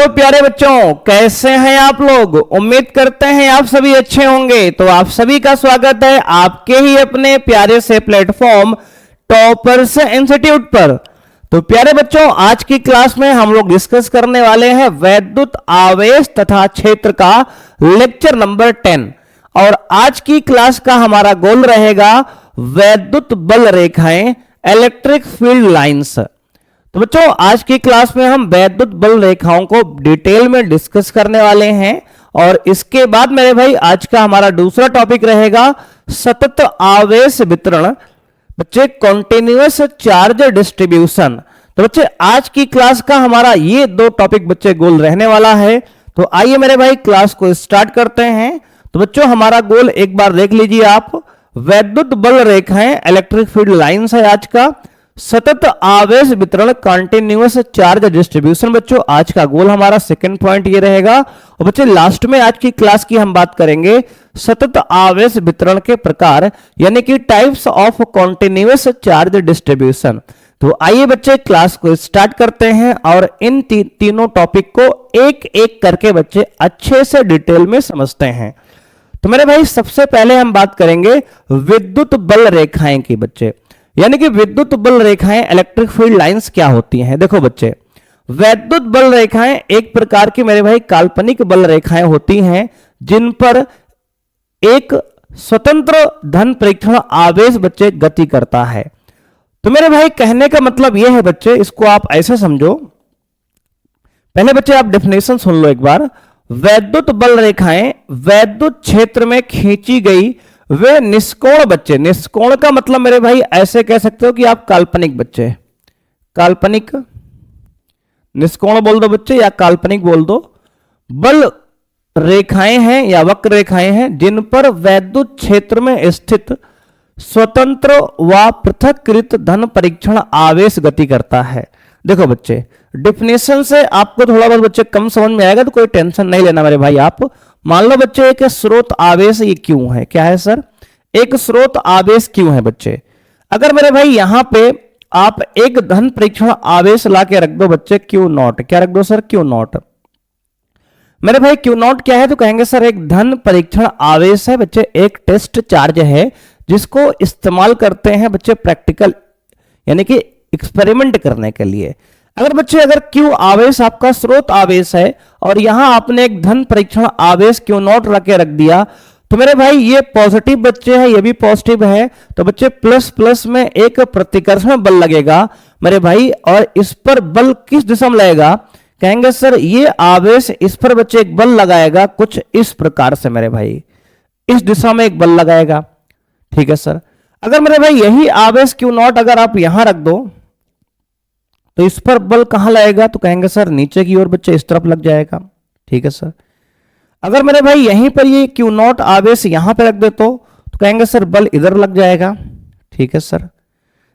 Hello प्यारे बच्चों, कैसे हैं आप लोग। उम्मीद करते हैं आप सभी अच्छे होंगे। तो आप सभी का स्वागत है आपके ही अपने प्यारे से प्लेटफॉर्म टॉपर्स इंस्टीट्यूट पर। तो प्यारे बच्चों, आज की क्लास में हम लोग डिस्कस करने वाले हैं वैद्युत आवेश तथा क्षेत्र का लेक्चर नंबर 10। और आज की क्लास का हमारा गोल रहेगा वैद्युत बल रेखाएं, इलेक्ट्रिक फील्ड लाइंस। तो बच्चों, आज की क्लास में हम वैद्युत बल रेखाओं को डिटेल में डिस्कस करने वाले हैं। और इसके बाद मेरे भाई आज का हमारा दूसरा टॉपिक रहेगा सतत आवेश वितरण, बच्चे कॉन्टिन्यूअस चार्ज डिस्ट्रीब्यूशन। तो बच्चे, आज की क्लास का हमारा ये दो टॉपिक बच्चे गोल रहने वाला है। तो आइए मेरे भाई क्लास को स्टार्ट करते हैं। तो बच्चों, हमारा गोल एक बार देख लीजिए आप, वैद्युत बल रेखाएं, इलेक्ट्रिक फील्ड लाइंस है आज का, सतत आवेश वितरण, कंटिन्यूअस चार्ज डिस्ट्रीब्यूशन। बच्चों, आज का गोल हमारा सेकंड पॉइंट ये रहेगा। और बच्चे, लास्ट में आज की क्लास की हम बात करेंगे सतत आवेश वितरण के प्रकार, यानी कि types of continuous charge distribution. तो आइए बच्चे क्लास को स्टार्ट करते हैं और इन तीनों टॉपिक को एक एक करके बच्चे अच्छे से डिटेल में समझते हैं। तो मेरे भाई, सबसे पहले हम बात करेंगे विद्युत बल रेखाएं की बच्चे, यानी कि विद्युत बल रेखाएं, इलेक्ट्रिक फील्ड लाइंस क्या होती हैं। देखो बच्चे, वैद्युत बल रेखाएं एक प्रकार की मेरे भाई काल्पनिक बल रेखाएं होती हैं जिन पर एक स्वतंत्र धन परीक्षण आवेश बच्चे गति करता है। तो मेरे भाई कहने का मतलब यह है बच्चे, इसको आप ऐसे समझो। पहले बच्चे आप डेफिनेशन सुन लो एक बार। वैद्युत बल रेखाएं वैद्युत क्षेत्र में खींची गई वे निष्कोण बच्चे, निष्कोण का मतलब मेरे भाई ऐसे कह सकते हो कि आप काल्पनिक बच्चे, काल्पनिक निष्कोण बोल दो बच्चे या काल्पनिक बोल दो, बल रेखाएं हैं या वक्र रेखाएं हैं जिन पर वैद्युत क्षेत्र में स्थित स्वतंत्र व पृथक्कृत धन परीक्षण आवेश गति करता है। देखो बच्चे, डिफिनेशन से आपको थोड़ा बहुत बच्चे कम समझ में आएगा, तो कोई टेंशन नहीं लेना मेरे भाई। आप मान लो बच्चे, एक स्रोत आवेश ये क्यों है, क्या है सर, एक स्रोत आवेश क्यों है बच्चे। अगर मेरे भाई यहां पे आप एक धन परीक्षण आवेश ला के रख दो बच्चे, क्यू नॉट, क्या रख दो सर, क्यू नॉट। मेरे भाई क्यू नॉट क्या है, तो कहेंगे सर एक धन परीक्षण आवेश है बच्चे, एक टेस्ट चार्ज है जिसको इस्तेमाल करते हैं बच्चे प्रैक्टिकल, यानी कि एक्सपेरिमेंट करने के लिए। अगर बच्चे, अगर क्यू आवेश आपका स्रोत आवेश है और यहां आपने एक धन परीक्षण आवेश क्यू नॉट रखे रख दिया, तो मेरे भाई ये पॉजिटिव बच्चे है, ये भी पॉजिटिव है, तो बच्चे प्लस प्लस में एक प्रतिकर्षण बल लगेगा मेरे भाई। और इस पर बल किस दिशा में लगेगा, कहेंगे सर ये आवेश इस पर बच्चे एक बल लगाएगा कुछ इस प्रकार से मेरे भाई, इस दिशा में एक बल लगाएगा। ठीक है सर। अगर मेरे भाई यही आवेश क्यू नॉट अगर आप यहां रख दो तो इस पर बल कहां लगेगा, तो कहेंगे सर नीचे की ओर बच्चे इस तरफ लग जाएगा। ठीक है सर। अगर मेरे भाई यहीं पर ये क्यू नॉट आवेश यहां पे रख दे तो कहेंगे सर बल इधर लग जाएगा। ठीक है सर।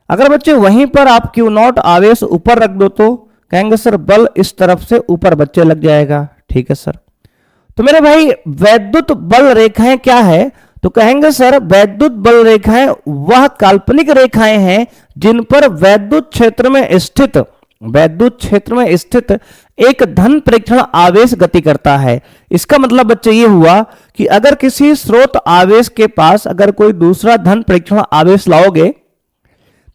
अगर बच्चे वहीं पर आप क्यू नॉट आवेश ऊपर रख दो तो कहेंगे सर बल इस तरफ से ऊपर बच्चे लग जाएगा। ठीक है सर। तो मेरे भाई वैद्युत बल रेखाएं क्या है, तो कहेंगे सर वैद्युत बल रेखाएं वह काल्पनिक रेखाएं हैं जिन पर वैद्युत क्षेत्र में स्थित, वैद्युत क्षेत्र में स्थित एक धन परीक्षण आवेश गति करता है। इसका मतलब बच्चे ये हुआ कि अगर किसी स्रोत आवेश के पास अगर कोई दूसरा धन परीक्षण आवेश लाओगे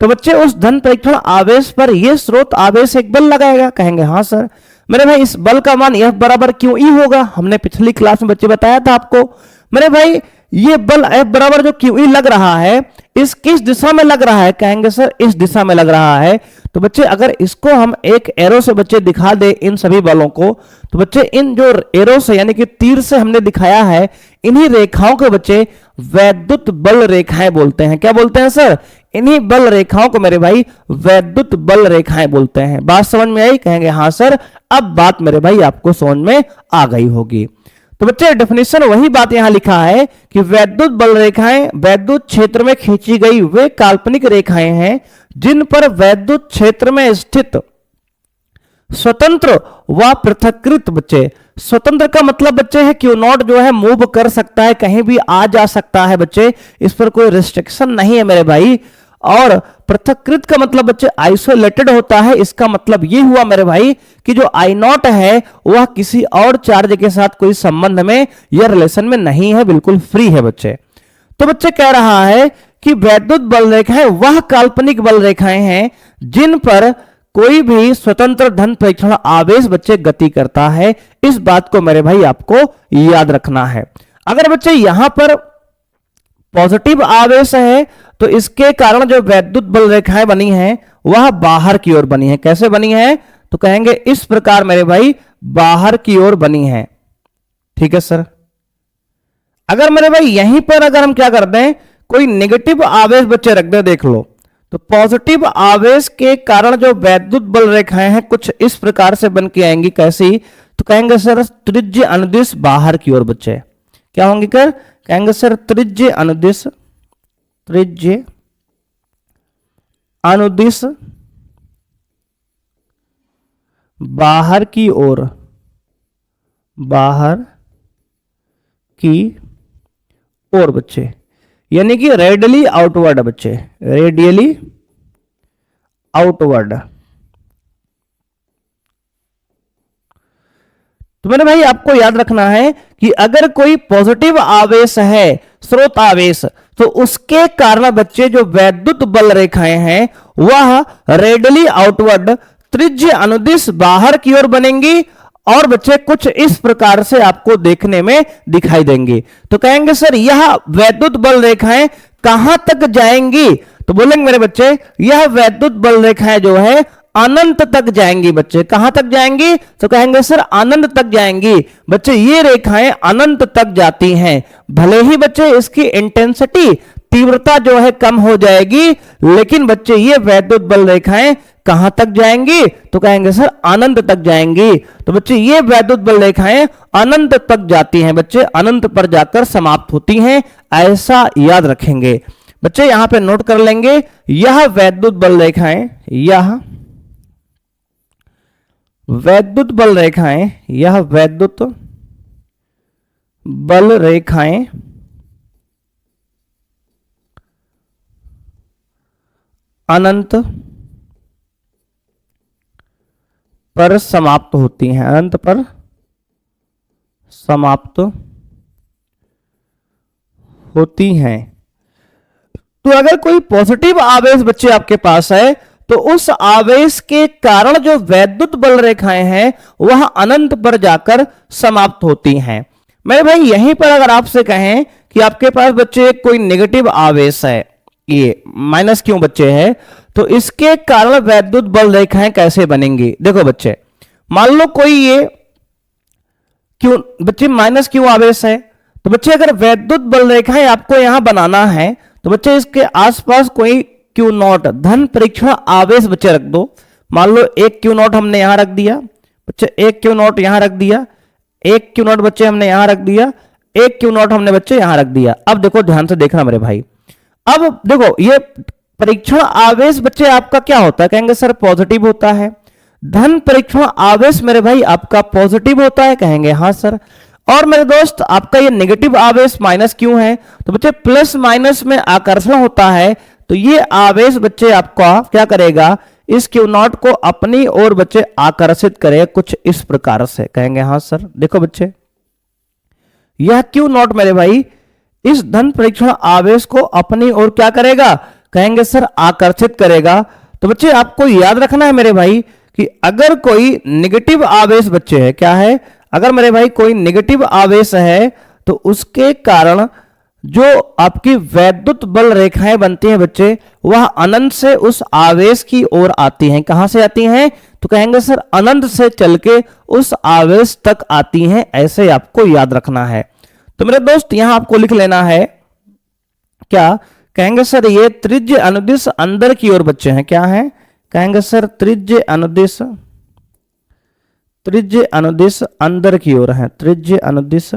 तो बच्चे उस धन परीक्षण आवेश पर यह स्रोत आवेश एक बल लगाएगा। कहेंगे हाँ सर। मेरे भाई इस बल का मान F बराबर क्यू ई होगा, हमने पिछली क्लास में बच्चे बताया था आपको। मेरे भाई ये बल F बराबर जो क्यू ई लग रहा है, इस किस दिशा में लग रहा है, कहेंगे सर इस दिशा में लग रहा है। तो बच्चे अगर इसको हम एक एरो से बच्चे दिखा दे इन सभी बलों को, तो बच्चे इन जो एरो से यानी कि तीर से हमने दिखाया है, इन्हीं रेखाओं के बच्चे वैद्युत बल रेखाएं बोलते हैं। क्या बोलते हैं सर, इन्हीं बल रेखाओं को मेरे भाई वैद्युत बल रेखाएं बोलते हैं। बात समझ में आई, कहेंगे हाँ सर। अब बात मेरे भाई आपको समझ में आ गई होगी। तो बच्चे डेफिनेशन वही बात यहां लिखा है कि वैद्युत बल रेखाएं वैद्युत क्षेत्र में खींची गई वे काल्पनिक रेखाएं हैं जिन पर वैद्युत क्षेत्र में स्थित स्वतंत्र व पृथक्कृत, बच्चे स्वतंत्र का मतलब बच्चे है क्यू नॉट जो है मूव कर सकता है, कहीं भी आ जा सकता है बच्चे, इस पर कोई रिस्ट्रिक्शन नहीं है मेरे भाई। और पृथक्कृत का मतलब बच्चे आइसोलेटेड होता है। इसका मतलब ये हुआ मेरे भाई कि जो आई नॉट है वह किसी और चार्ज के साथ कोई संबंध में या रिलेशन में नहीं है, बिल्कुल फ्री है बच्चे। तो बच्चे कह रहा है कि वैद्युत बल रेखाएं वह काल्पनिक बल रेखाएं हैं जिन पर कोई भी स्वतंत्र धन परीक्षण आवेश बच्चे गति करता है। इस बात को मेरे भाई आपको याद रखना है। अगर बच्चे यहां पर पॉजिटिव आवेश है तो इसके कारण जो वैद्युत बल रेखाएं बनी हैं वह बाहर की ओर बनी है। कैसे बनी है? तो कहेंगे इस प्रकार मेरे भाई बाहर की ओर बनी है। ठीक है सर। अगर मेरे भाई यहीं पर अगर हम क्या कर दें, कोई नेगेटिव आवेश बच्चे रख दे, देख लो, तो पॉजिटिव आवेश के कारण जो वैद्युत बल रेखाएं हैं कुछ इस प्रकार से बन के आएंगी। कैसी? तो कहेंगे सर त्रिज्य अनुदिश बाहर की ओर बच्चे क्या होंगे कर? कहेंगे सर त्रिज्य अनुदिश, त्रिज्य अनुदिश बाहर की ओर, बाहर की ओर बच्चे, यानी कि रेडियली आउटवर्ड बच्चे, रेडियली आउटवर्ड। तो मेरे भाई आपको याद रखना है कि अगर कोई पॉजिटिव आवेश है, स्रोत आवेश, तो उसके कारण बच्चे जो वैद्युत बल रेखाएं हैं वह रेडियली आउटवर्ड त्रिज्य अनुदिश बाहर की ओर बनेंगी और बच्चे कुछ इस प्रकार से आपको देखने में दिखाई देंगे। तो कहेंगे सर यह वैद्युत बल रेखाएं कहां तक जाएंगी? तो बोलेंगे मेरे बच्चे यह वैद्युत बल रेखाएं जो है अनंत तक जाएंगी बच्चे। कहां तक जाएंगी? तो कहेंगे सर अनंत तक जाएंगी बच्चे। ये रेखाएं अनंत तक जाती हैं। भले ही बच्चे इसकी इंटेंसिटी, तीव्रता जो है कम हो जाएगी, लेकिन बच्चे ये वैद्युत बल रेखाएं कहां तक जाएंगी? तो कहेंगे सर अनंत तक जाएंगी। तो बच्चे ये वैद्युत बल रेखाएं अनंत तक जाती हैं बच्चे, अनंत पर जाकर समाप्त होती हैं, ऐसा याद रखेंगे बच्चे। यहां पे नोट कर लेंगे यह वैद्युत बल रेखाएं, यह वैद्युत बल रेखाएं, यह वैद्युत बल रेखाएं अनंत पर समाप्त होती हैं, अनंत पर समाप्त होती हैं। तो अगर कोई पॉजिटिव आवेश बच्चे आपके पास है तो उस आवेश के कारण जो वैद्युत बल रेखाएं हैं वह अनंत पर जाकर समाप्त होती हैं। मेरे भाई यहीं पर अगर आपसे कहें कि आपके पास बच्चे कोई नेगेटिव आवेश है, ये माइनस क्यों बच्चे है, तो इसके कारण वैद्युत बल रेखाएं कैसे बनेंगी? देखो बच्चे, मान लो कोई ये क्यों बच्चे माइनस क्यों आवेश है, तो बच्चे अगर वैद्युत बल रेखाएं आपको यहां बनाना है तो बच्चे इसके आसपास कोई क्यू नॉट धन परीक्षण आवेश बच्चे रख दो। मान लो एक क्यू नॉट हमने यहां रख दिया बच्चे, एक क्यू नॉट यहां रख दिया, एक क्यू नॉट बच्चे हमने यहां रख दिया, एक क्यू नॉट हमने बच्चे यहां रख दिया। अब देखो ध्यान से देखना मेरे भाई, अब देखो ये परीक्षण आवेश बच्चे आपका क्या होता है? कहेंगे सर पॉजिटिव होता है। धन परीक्षण आवेश मेरे भाई आपका पॉजिटिव होता है? कहेंगे हाँ सर। और मेरे दोस्त आपका ये नेगेटिव आवेश माइनस क्यों है? तो बच्चे प्लस माइनस में आकर्षण होता है, तो ये आवेश बच्चे आपका क्या करेगा? इस क्यू नॉट को अपनी ओर बच्चे आकर्षित करेगा कुछ इस प्रकार से। कहेंगे हाँ सर। देखो बच्चे यह क्यू नॉट मेरे भाई इस धन परीक्षण आवेश को अपनी ओर क्या करेगा? कहेंगे सर आकर्षित करेगा। तो बच्चे आपको याद रखना है मेरे भाई कि अगर कोई नेगेटिव आवेश बच्चे है, क्या है? अगर मेरे भाई कोई नेगेटिव आवेश है तो उसके कारण जो आपकी वैद्युत बल रेखाएं बनती हैं बच्चे वह अनंत से उस आवेश की ओर आती हैं। कहां से आती हैं? तो कहेंगे सर अनंत से चल के उस आवेश तक आती हैं, ऐसे आपको याद रखना है। तो मेरे दोस्त यहां आपको लिख लेना है क्या? कहेंगे सर ये त्रिज्य अनुदिश अंदर की ओर बच्चे हैं। क्या है? कहेंगे सर त्रिज्य अनुदिश, त्रिज्य अनुदिश अंदर की ओर है, त्रिज्य अनुदिश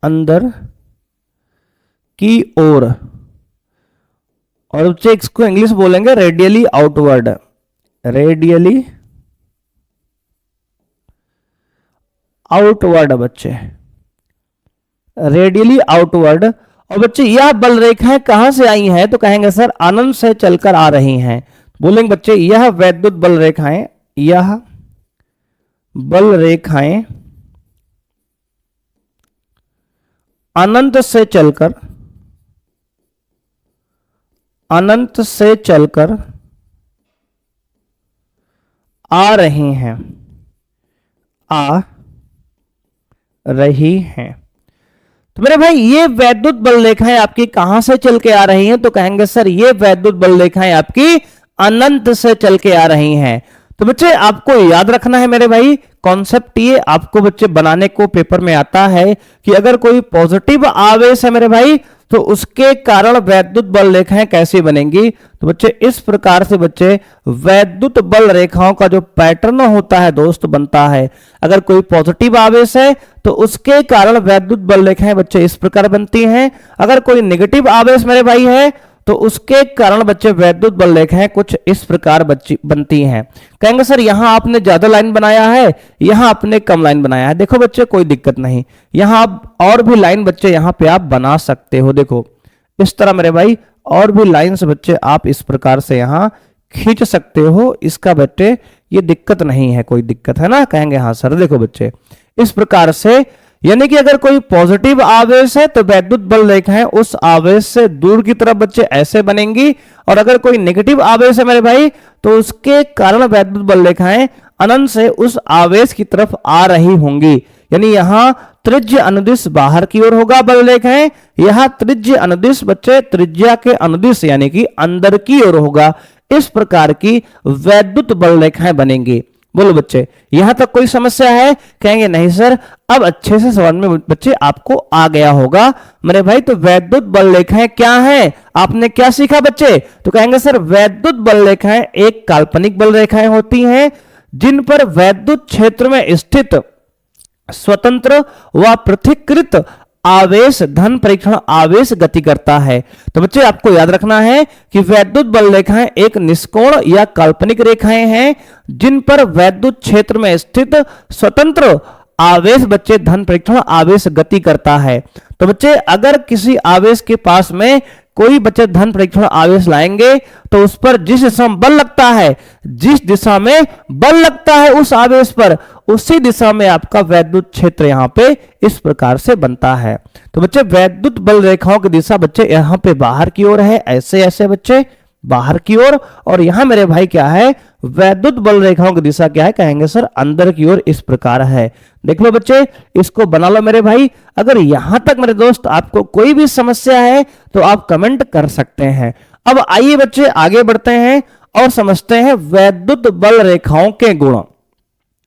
अंदर की ओर। और बच्चे इसको इंग्लिश बोलेंगे रेडियली आउटवर्ड, रेडियली आउटवर्ड बच्चे, रेडियली आउटवर्ड। और बच्चे यह बल रेखाएं कहां से आई हैं, तो कहेंगे सर अनंत से चलकर आ रही हैं। बोलेंगे बच्चे यह वैद्युत बल रेखाएं, यह बल रेखाएं अनंत से चलकर आ रही हैं, तो मेरे भाई ये वैद्युत बल रेखाएं आपकी कहां से चल के आ रही हैं, तो कहेंगे सर ये वैद्युत बल रेखाएं आपकी अनंत से चल के आ रही हैं। तो बच्चे आपको याद रखना है मेरे भाई, कॉन्सेप्ट ये आपको बच्चे बनाने को पेपर में आता है कि अगर कोई पॉजिटिव आवेश है मेरे भाई तो उसके कारण वैद्युत बल रेखाएं कैसे बनेंगी। तो बच्चे इस प्रकार से बच्चे वैद्युत बल रेखाओं का जो पैटर्न होता है दोस्त बनता है। अगर कोई पॉजिटिव आवेश है तो उसके कारण वैद्युत बल रेखाएं बच्चे इस प्रकार बनती हैं। अगर कोई नेगेटिव आवेश मेरे भाई है तो उसके कारण बच्चे वैद्युत बल रेखाएं कुछ इस प्रकार बनती हैं। कहेंगे सर यहां आपने ज्यादा लाइन बनाया है, यहां आपने कम लाइन बनाया है। देखो बच्चे कोई दिक्कत नहीं, यहां आप और भी लाइन बच्चे यहां पे आप बना सकते हो। देखो इस तरह मेरे भाई और भी लाइन से बच्चे आप इस प्रकार से यहां खींच सकते हो, इसका बच्चे ये दिक्कत नहीं है, कोई दिक्कत है ना। कहेंगे हाँ सर। देखो बच्चे इस प्रकार से, यानी कि अगर कोई पॉजिटिव आवेश है तो वैद्युत बल रेखाएं उस आवेश से दूर की तरफ बच्चे ऐसे बनेंगी, और अगर कोई नेगेटिव आवेश है मेरे भाई तो उसके कारण वैद्युत बल रेखाएं अनंत से उस आवेश की तरफ आ रही होंगी। यानी यहां त्रिज्य अनुदिश बाहर की ओर होगा बल रेखाएं, यहां त्रिज्य अनुदिश बच्चे त्रिज्या के अनुदिश यानी कि अंदर की ओर होगा। इस प्रकार की वैद्युत बल रेखाएं बनेंगी। बोलो बच्चे यहां तक कोई समस्या है? कहेंगे नहीं सर, अब अच्छे से समझ में बच्चे आपको आ गया होगा मेरे भाई। तो वैद्युत बल रेखाएं क्या हैं, आपने क्या सीखा बच्चे? तो कहेंगे सर वैद्युत बल रेखाएं एक काल्पनिक बल रेखाएं होती हैं जिन पर वैद्युत क्षेत्र में स्थित स्वतंत्र व पृथक्कृत आवेश धन परीक्षण आवेश गति करता है। तो बच्चे आपको याद रखना है कि वैद्युत बल रेखाएं एक निष्कोण या काल्पनिक रेखाएं हैं जिन पर वैद्युत क्षेत्र में स्थित स्वतंत्र आवेश बच्चे धन परीक्षण आवेश गति करता है। तो बच्चे अगर किसी आवेश के पास में कोई बच्चे धन परीक्षण आवेश लाएंगे तो उस पर जिस दिशा में बल लगता है, जिस दिशा में बल लगता है उस आवेश पर, उसी दिशा में आपका वैद्युत क्षेत्र यहां पे इस प्रकार से बनता है। तो बच्चे वैद्युत बल रेखाओं की दिशा बच्चे यहां पे बाहर की ओर है, ऐसे ऐसे बच्चे बाहर की ओर, और यहां मेरे भाई क्या है, वैद्युत बल रेखाओं की दिशा क्या है? कहेंगे सर अंदर की ओर इस प्रकार है। देख लो बच्चे, इसको बना लो मेरे भाई। अगर यहां तक मेरे दोस्त आपको कोई भी समस्या है तो आप कमेंट कर सकते हैं। अब आइए बच्चे आगे बढ़ते हैं और समझते हैं वैद्युत बल रेखाओं के गुण।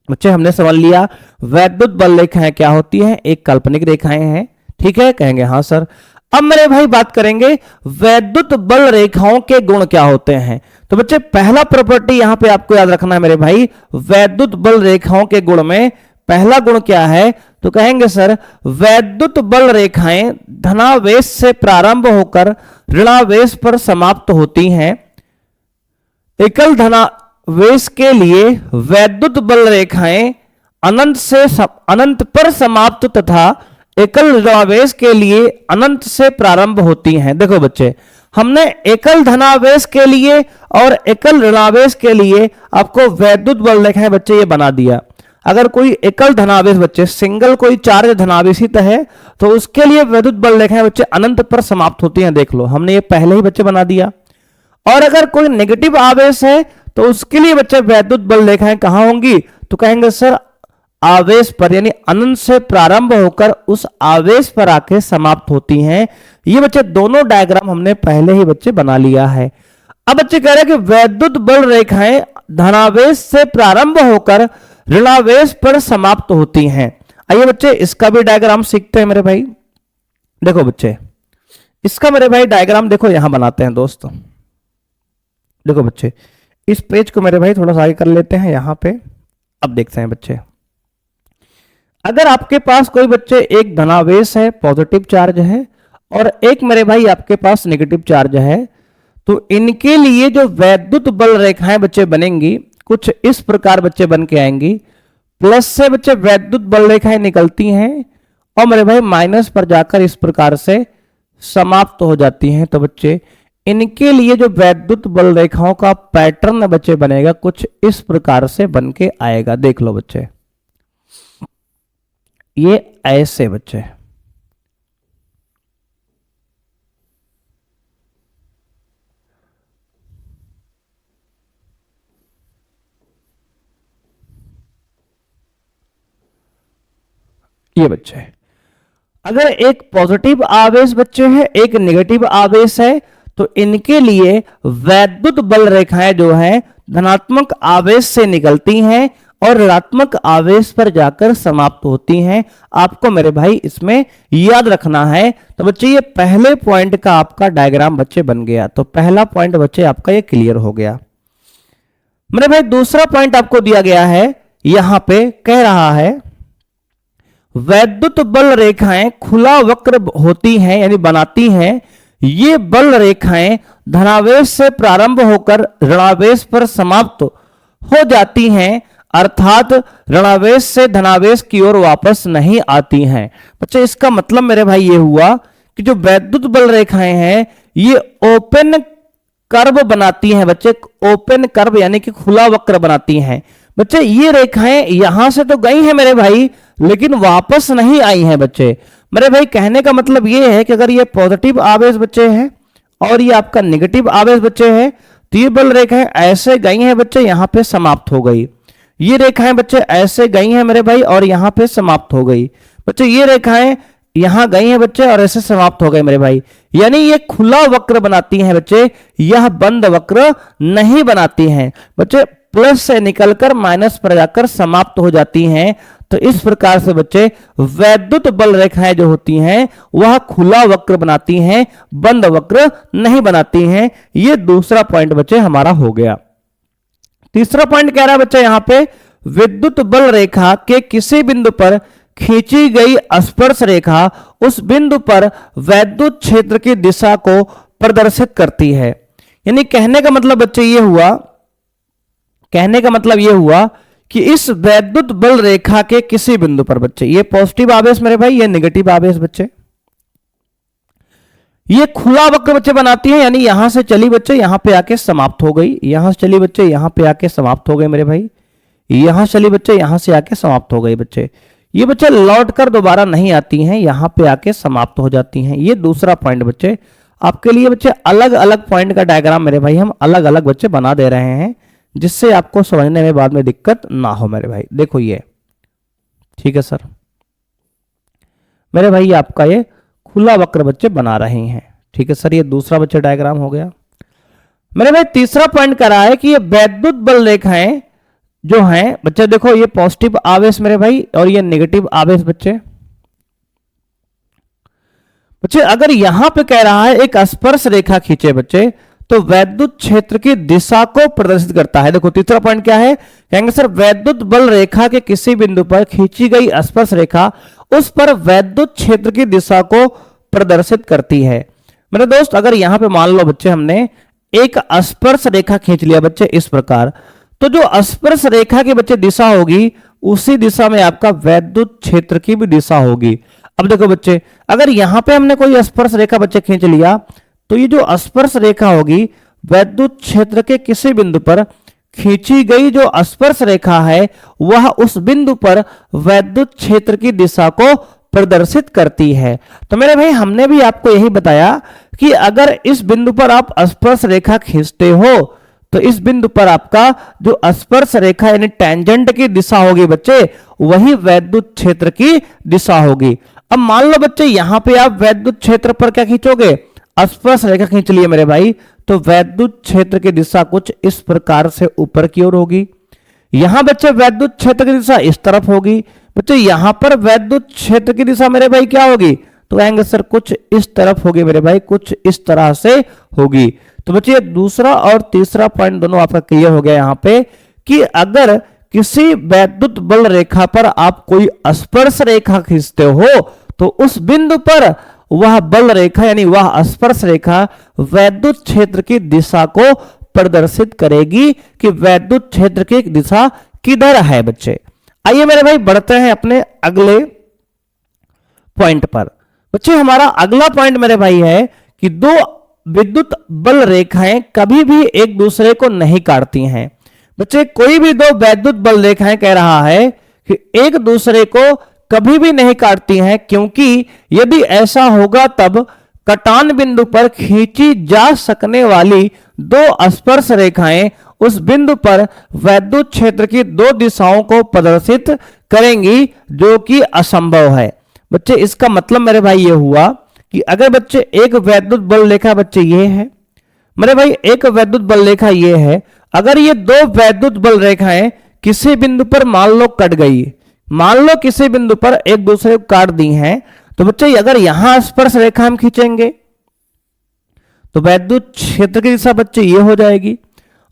बच्चे हमने समझ लिया वैद्युत बल रेखाएं क्या होती हैं, एक काल्पनिक रेखाएं हैं, ठीक है। कहेंगे हाँ सर। अब मेरे भाई बात करेंगे वैद्युत बल रेखाओं के गुण क्या होते हैं। तो बच्चे पहला प्रॉपर्टी यहां पे आपको याद रखना है मेरे भाई, वैद्युत बल रेखाओं के गुण में पहला गुण क्या है? तो कहेंगे सर वैद्युत बल रेखाएं धनावेश से प्रारंभ होकर ऋणावेश पर समाप्त होती हैं। एकल धनावेश के लिए वैद्युत बल रेखाएं अनंत पर समाप्त तथा एकल ऋणावेश के लिए अनंत से प्रारंभ होती हैं। देखो बच्चे हमने एकल धनावेश के लिए और एकल ऋणावेश के लिए आपको वैद्युत बल रेखाएं बच्चे ये बना दिया। अगर कोई एकल धनावेश बच्चे सिंगल कोई चार्ज धनावेशित है तो उसके लिए वैद्युत बल रेखाएं बच्चे अनंत पर समाप्त होती हैं। देख लो हमने ये पहले ही बच्चे बना दिया। और अगर कोई नेगेटिव आवेश है तो उसके लिए बच्चे वैद्युत बल रेखाएं कहां होंगी? तो कहेंगे सर आवेश पर, यानी अनंत से प्रारंभ होकर उस आवेश पर आके समाप्त होती हैं। ये बच्चे दोनों डायग्राम हमने पहले ही बच्चे बना लिया है। अब बच्चे कह रहे हैं कि वैद्युत बल रेखाएं धनावेश से प्रारंभ होकर ऋणावेश पर समाप्त होती हैं। आइए बच्चे इसका भी डायग्राम सीखते हैं मेरे भाई। देखो बच्चे इसका मेरे भाई डायग्राम देखो यहां बनाते हैं दोस्तों। देखो बच्चे इस पेज को मेरे भाई थोड़ा सा आगे कर लेते हैं यहां पे। अब देखते हैं बच्चे, अगर आपके पास कोई बच्चे एक धनावेश है, पॉजिटिव चार्ज है, और एक मेरे भाई आपके पास नेगेटिव चार्ज है, तो इनके लिए जो वैद्युत बल रेखाएं बच्चे बनेंगी कुछ इस प्रकार बच्चे बन के आएंगी। प्लस से बच्चे वैद्युत बल रेखाएं निकलती हैं और मेरे भाई माइनस पर जाकर इस प्रकार से समाप्त हो जाती हैं। तो बच्चे इनके लिए जो वैद्युत बल रेखाओं का पैटर्न बच्चे बनेगा कुछ इस प्रकार से बन के आएगा। देख लो बच्चे, ये ऐसे बच्चे, ये बच्चे अगर एक पॉजिटिव आवेश बच्चे है, एक नेगेटिव आवेश है, तो इनके लिए वैद्युत बल रेखाएं जो है धनात्मक आवेश से निकलती हैं और ऋणात्मक आवेश पर जाकर समाप्त होती हैं। आपको मेरे भाई इसमें याद रखना है। तो बच्चे ये पहले पॉइंट का आपका डायग्राम बच्चे बन गया। तो पहला पॉइंट बच्चे आपका ये क्लियर हो गया। मेरे भाई दूसरा पॉइंट आपको दिया गया है, यहां पे कह रहा है वैद्युत बल रेखाएं खुला वक्र होती हैं यानी बनाती हैं। ये बल रेखाएं धनावेश से प्रारंभ होकर ऋणावेश पर समाप्त हो जाती हैं, अर्थात ऋणावेश से धनावेश की ओर वापस नहीं आती हैं। बच्चे इसका मतलब मेरे भाई ये हुआ कि जो वैद्युत बल रेखाएं हैं ये ओपन कर्व बनाती हैं। बच्चे ओपन कर्व यानी कि खुला वक्र बनाती हैं। बच्चे ये रेखाएं यहां से तो गई हैं मेरे भाई, लेकिन वापस नहीं आई हैं। बच्चे मेरे भाई कहने का मतलब ये है कि अगर ये पॉजिटिव आवेश बच्चे हैं और ये आपका नेगेटिव आवेश बच्चे हैं, तो ये बल रेखाएं ऐसे गई हैं बच्चे, यहां पे समाप्त हो गई। ये रेखाएं बच्चे ऐसे गई हैं मेरे भाई और यहां पे समाप्त हो गई। बच्चे ये रेखाएं यहां गई हैं बच्चे और ऐसे समाप्त हो गए मेरे भाई, यानी ये खुला वक्र बनाती हैं बच्चे, यह बंद वक्र नहीं बनाती हैं। बच्चे प्लस से निकलकर माइनस पर जाकर समाप्त हो जाती हैं। तो इस प्रकार से बच्चे वैद्युत बल रेखाएं जो होती हैं वह खुला वक्र बनाती हैं, बंद वक्र नहीं बनाती हैं। ये दूसरा पॉइंट बच्चे हमारा हो गया। तीसरा पॉइंट कह रहा है बच्चे यहां पे विद्युत बल रेखा के किसी बिंदु पर खींची गई स्पर्श रेखा उस बिंदु पर वैद्युत क्षेत्र की दिशा को प्रदर्शित करती है। यानी कहने का मतलब बच्चे ये हुआ, कहने का मतलब ये हुआ कि इस वैद्युत बल रेखा के किसी बिंदु पर बच्चे, ये पॉजिटिव आवेश मेरे भाई, ये नेगेटिव आवेश बच्चे, ये खुला वक्र बच्चे बनाती है। यानी यहां से चली बच्चे यहां पे आके समाप्त हो गई, यहां से चली बच्चे यहां पे आके समाप्त हो गए मेरे भाई, यहां चली बच्चे यहां से आके समाप्त हो गई। बच्चे ये बच्चे लौट कर दोबारा नहीं आती हैं, यहां पे आके समाप्त हो जाती हैं। ये दूसरा पॉइंट बच्चे आपके लिए बच्चे अलग अलग पॉइंट का डायग्राम मेरे भाई हम अलग अलग बच्चे बना दे रहे हैं, जिससे आपको समझने में बाद में दिक्कत ना हो मेरे भाई। देखो ये ठीक है सर, मेरे भाई आपका ये खुला वक्र बच्चे बना रहे हैं। ठीक है सर, ये दूसरा बच्चे डायग्राम हो गया। मेरे भाई तीसरा पॉइंट करा है कि ये वैद्युत बल रेखाएं जो हैं बच्चे, देखो ये पॉजिटिव आवेश मेरे भाई और ये नेगेटिव आवेश बच्चे। बच्चे अगर यहां पे कह रहा है एक स्पर्श रेखा खींचे बच्चे, तो वैद्युत क्षेत्र की दिशा को प्रदर्शित करता है। देखो तीसरा पॉइंट क्या है, कहेंगे सर वैद्युत बल रेखा के किसी बिंदु पर खींची गई स्पर्श रेखा उस पर वैद्युत क्षेत्र की दिशा को प्रदर्शित करती है। मेरे दोस्त अगर यहां पे मान लो बच्चे हमने एक स्पर्श रेखा खींच लिया बच्चे इस प्रकार, तो जो स्पर्श रेखा की बच्चे दिशा होगी उसी दिशा में आपका वैद्युत क्षेत्र की भी दिशा होगी। अब देखो बच्चे अगर यहां पे हमने कोई स्पर्श रेखा बच्चे खींच लिया, तो ये जो स्पर्श रेखा होगी वैद्युत क्षेत्र के किसी बिंदु पर खींची गई जो स्पर्श रेखा है वह उस बिंदु पर वैद्युत क्षेत्र की दिशा को प्रदर्शित करती है। तो मेरे भाई हमने भी आपको यही बताया कि अगर इस बिंदु पर आप स्पर्श रेखा खींचते हो तो इस बिंदु पर आपका जो स्पर्श रेखा यानी टेंजेंट की दिशा होगी बच्चे, वही वैद्युत क्षेत्र की दिशा होगी। अब मान लो बच्चे यहां पे आप वैद्युत क्षेत्र पर क्या खींचोगे, स्पर्श रेखा खींच लिए मेरे भाई, तो वैद्युत क्षेत्र की दिशा कुछ इस प्रकार से ऊपर की ओर होगी। यहां बच्चे वैद्युत क्षेत्र की दिशा इस तरफ होगी। बच्चे यहां पर वैद्युत क्षेत्र की दिशा मेरे भाई क्या होगी, तो कहेंगे सर कुछ इस तरफ होगी मेरे भाई, कुछ इस तरह से होगी। तो बच्चे दूसरा और तीसरा पॉइंट दोनों आपका क्लियर हो गया यहां पे कि अगर किसी वैद्युत बल रेखा पर आप कोई स्पर्श रेखा खींचते हो तो उस बिंदु पर वह बल रेखा यानी वह स्पर्श रेखा वैद्युत क्षेत्र की दिशा को प्रदर्शित करेगी कि वैद्युत क्षेत्र की दिशा किधर है बच्चे। आइए मेरे भाई बढ़ते हैं अपने अगले पॉइंट पर। बच्चे हमारा अगला पॉइंट मेरे भाई है कि दो विद्युत बल रेखाएं कभी भी एक दूसरे को नहीं काटती हैं। बच्चे कोई भी दो वैद्युत बल रेखाएं कह रहा है कि एक दूसरे को कभी भी नहीं काटती हैं, क्योंकि यदि ऐसा होगा तब कटान बिंदु पर खींची जा सकने वाली दो स्पर्श रेखाएं उस बिंदु पर वैद्युत क्षेत्र की दो दिशाओं को प्रदर्शित करेंगी, जो कि असंभव है। बच्चे इसका मतलब मेरे भाई ये हुआ कि अगर बच्चे एक वैद्युत बल रेखा बच्चे ये है मेरे भाई, एक वैद्युत बल रेखा ये है, अगर ये दो वैद्युत बल रेखाएं किसी बिंदु पर मान लो कट गई, मान लो किसी बिंदु पर एक दूसरे को काट दी हैं, तो बच्चे अगर यहां स्पर्श रेखा हम खींचेंगे तो वैद्युत क्षेत्र की दिशा बच्चे ये हो जाएगी,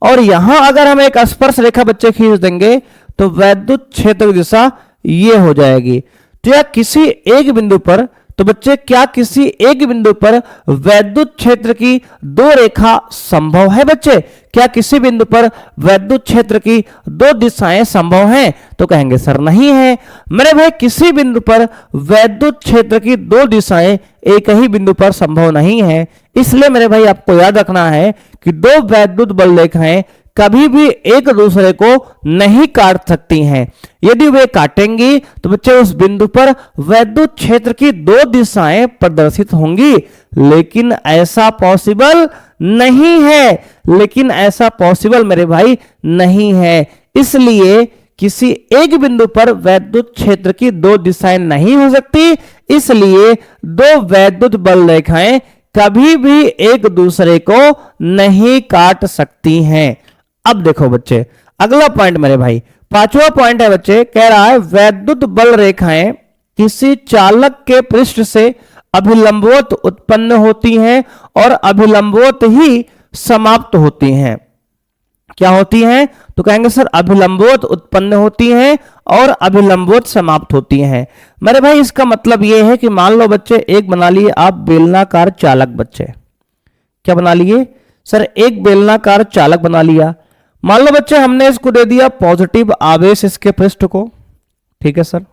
और यहां अगर हम एक स्पर्श रेखा बच्चे खींच देंगे तो वैद्युत क्षेत्र की दिशा ये हो जाएगी। तो या किसी एक बिंदु पर, तो बच्चे क्या किसी एक बिंदु पर वैद्युत क्षेत्र की दो रेखा संभव है? बच्चे क्या किसी बिंदु पर वैद्युत क्षेत्र की दो दिशाएं संभव हैं? तो कहेंगे सर नहीं है। मेरे भाई किसी बिंदु पर वैद्युत क्षेत्र की दो दिशाएं एक ही बिंदु पर संभव नहीं है, इसलिए मेरे भाई आपको याद रखना है कि दो वैद्युत बल रेखाएं कभी भी एक दूसरे को नहीं काट सकती हैं। यदि वे काटेंगी तो बच्चे उस बिंदु पर वैद्युत क्षेत्र की दो दिशाएं प्रदर्शित होंगी, लेकिन ऐसा पॉसिबल नहीं है, लेकिन ऐसा पॉसिबल मेरे भाई नहीं है। इसलिए किसी एक बिंदु पर वैद्युत क्षेत्र की दो दिशाएं नहीं हो सकती, इसलिए दो वैद्युत बल रेखाएं कभी भी एक दूसरे को नहीं काट सकती हैं। अब देखो बच्चे अगला पॉइंट मेरे भाई, पांचवा पॉइंट है बच्चे, कह रहा है वैद्युत बल रेखाएं किसी चालक के पृष्ठ से अभिलंबवत उत्पन्न होती हैं और अभिलंबवत ही समाप्त होती हैं। क्या होती हैं? तो कहेंगे सर अभिलंबवत उत्पन्न होती हैं और अभिलंबवत समाप्त होती हैं। मेरे भाई इसका मतलब यह है कि मान लो बच्चे एक बना लिए आप बेलनाकार चालक, बच्चे क्या बना लिए सर? एक बेलनाकार चालक बना लिया। मान लो बच्चे हमने इसको दे दिया पॉजिटिव आवेश इसके पृष्ठ को, ठीक है सर,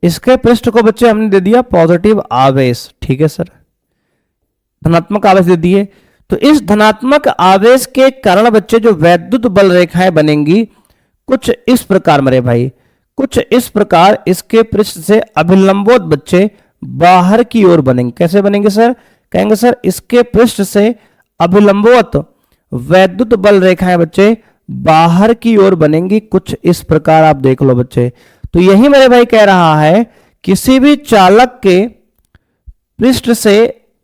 इसके पृष्ठ को बच्चे हमने दे दिया पॉजिटिव आवेश, ठीक है सर, धनात्मक आवेश दे दिए। तो इस धनात्मक आवेश के कारण बच्चे जो वैद्युत बल रेखाएं बनेंगी कुछ इस प्रकार मेरे भाई, कुछ इस प्रकार इसके पृष्ठ से अभिलंबवत बच्चे बाहर की ओर बनेंगे। कैसे बनेंगे सर? कहेंगे सर इसके पृष्ठ से अभिलंबवत वैद्युत बल रेखाएं बच्चे बाहर की ओर बनेंगी, कुछ इस प्रकार आप देख लो बच्चे। तो यही मेरे भाई कह रहा है किसी भी चालक के पृष्ठ से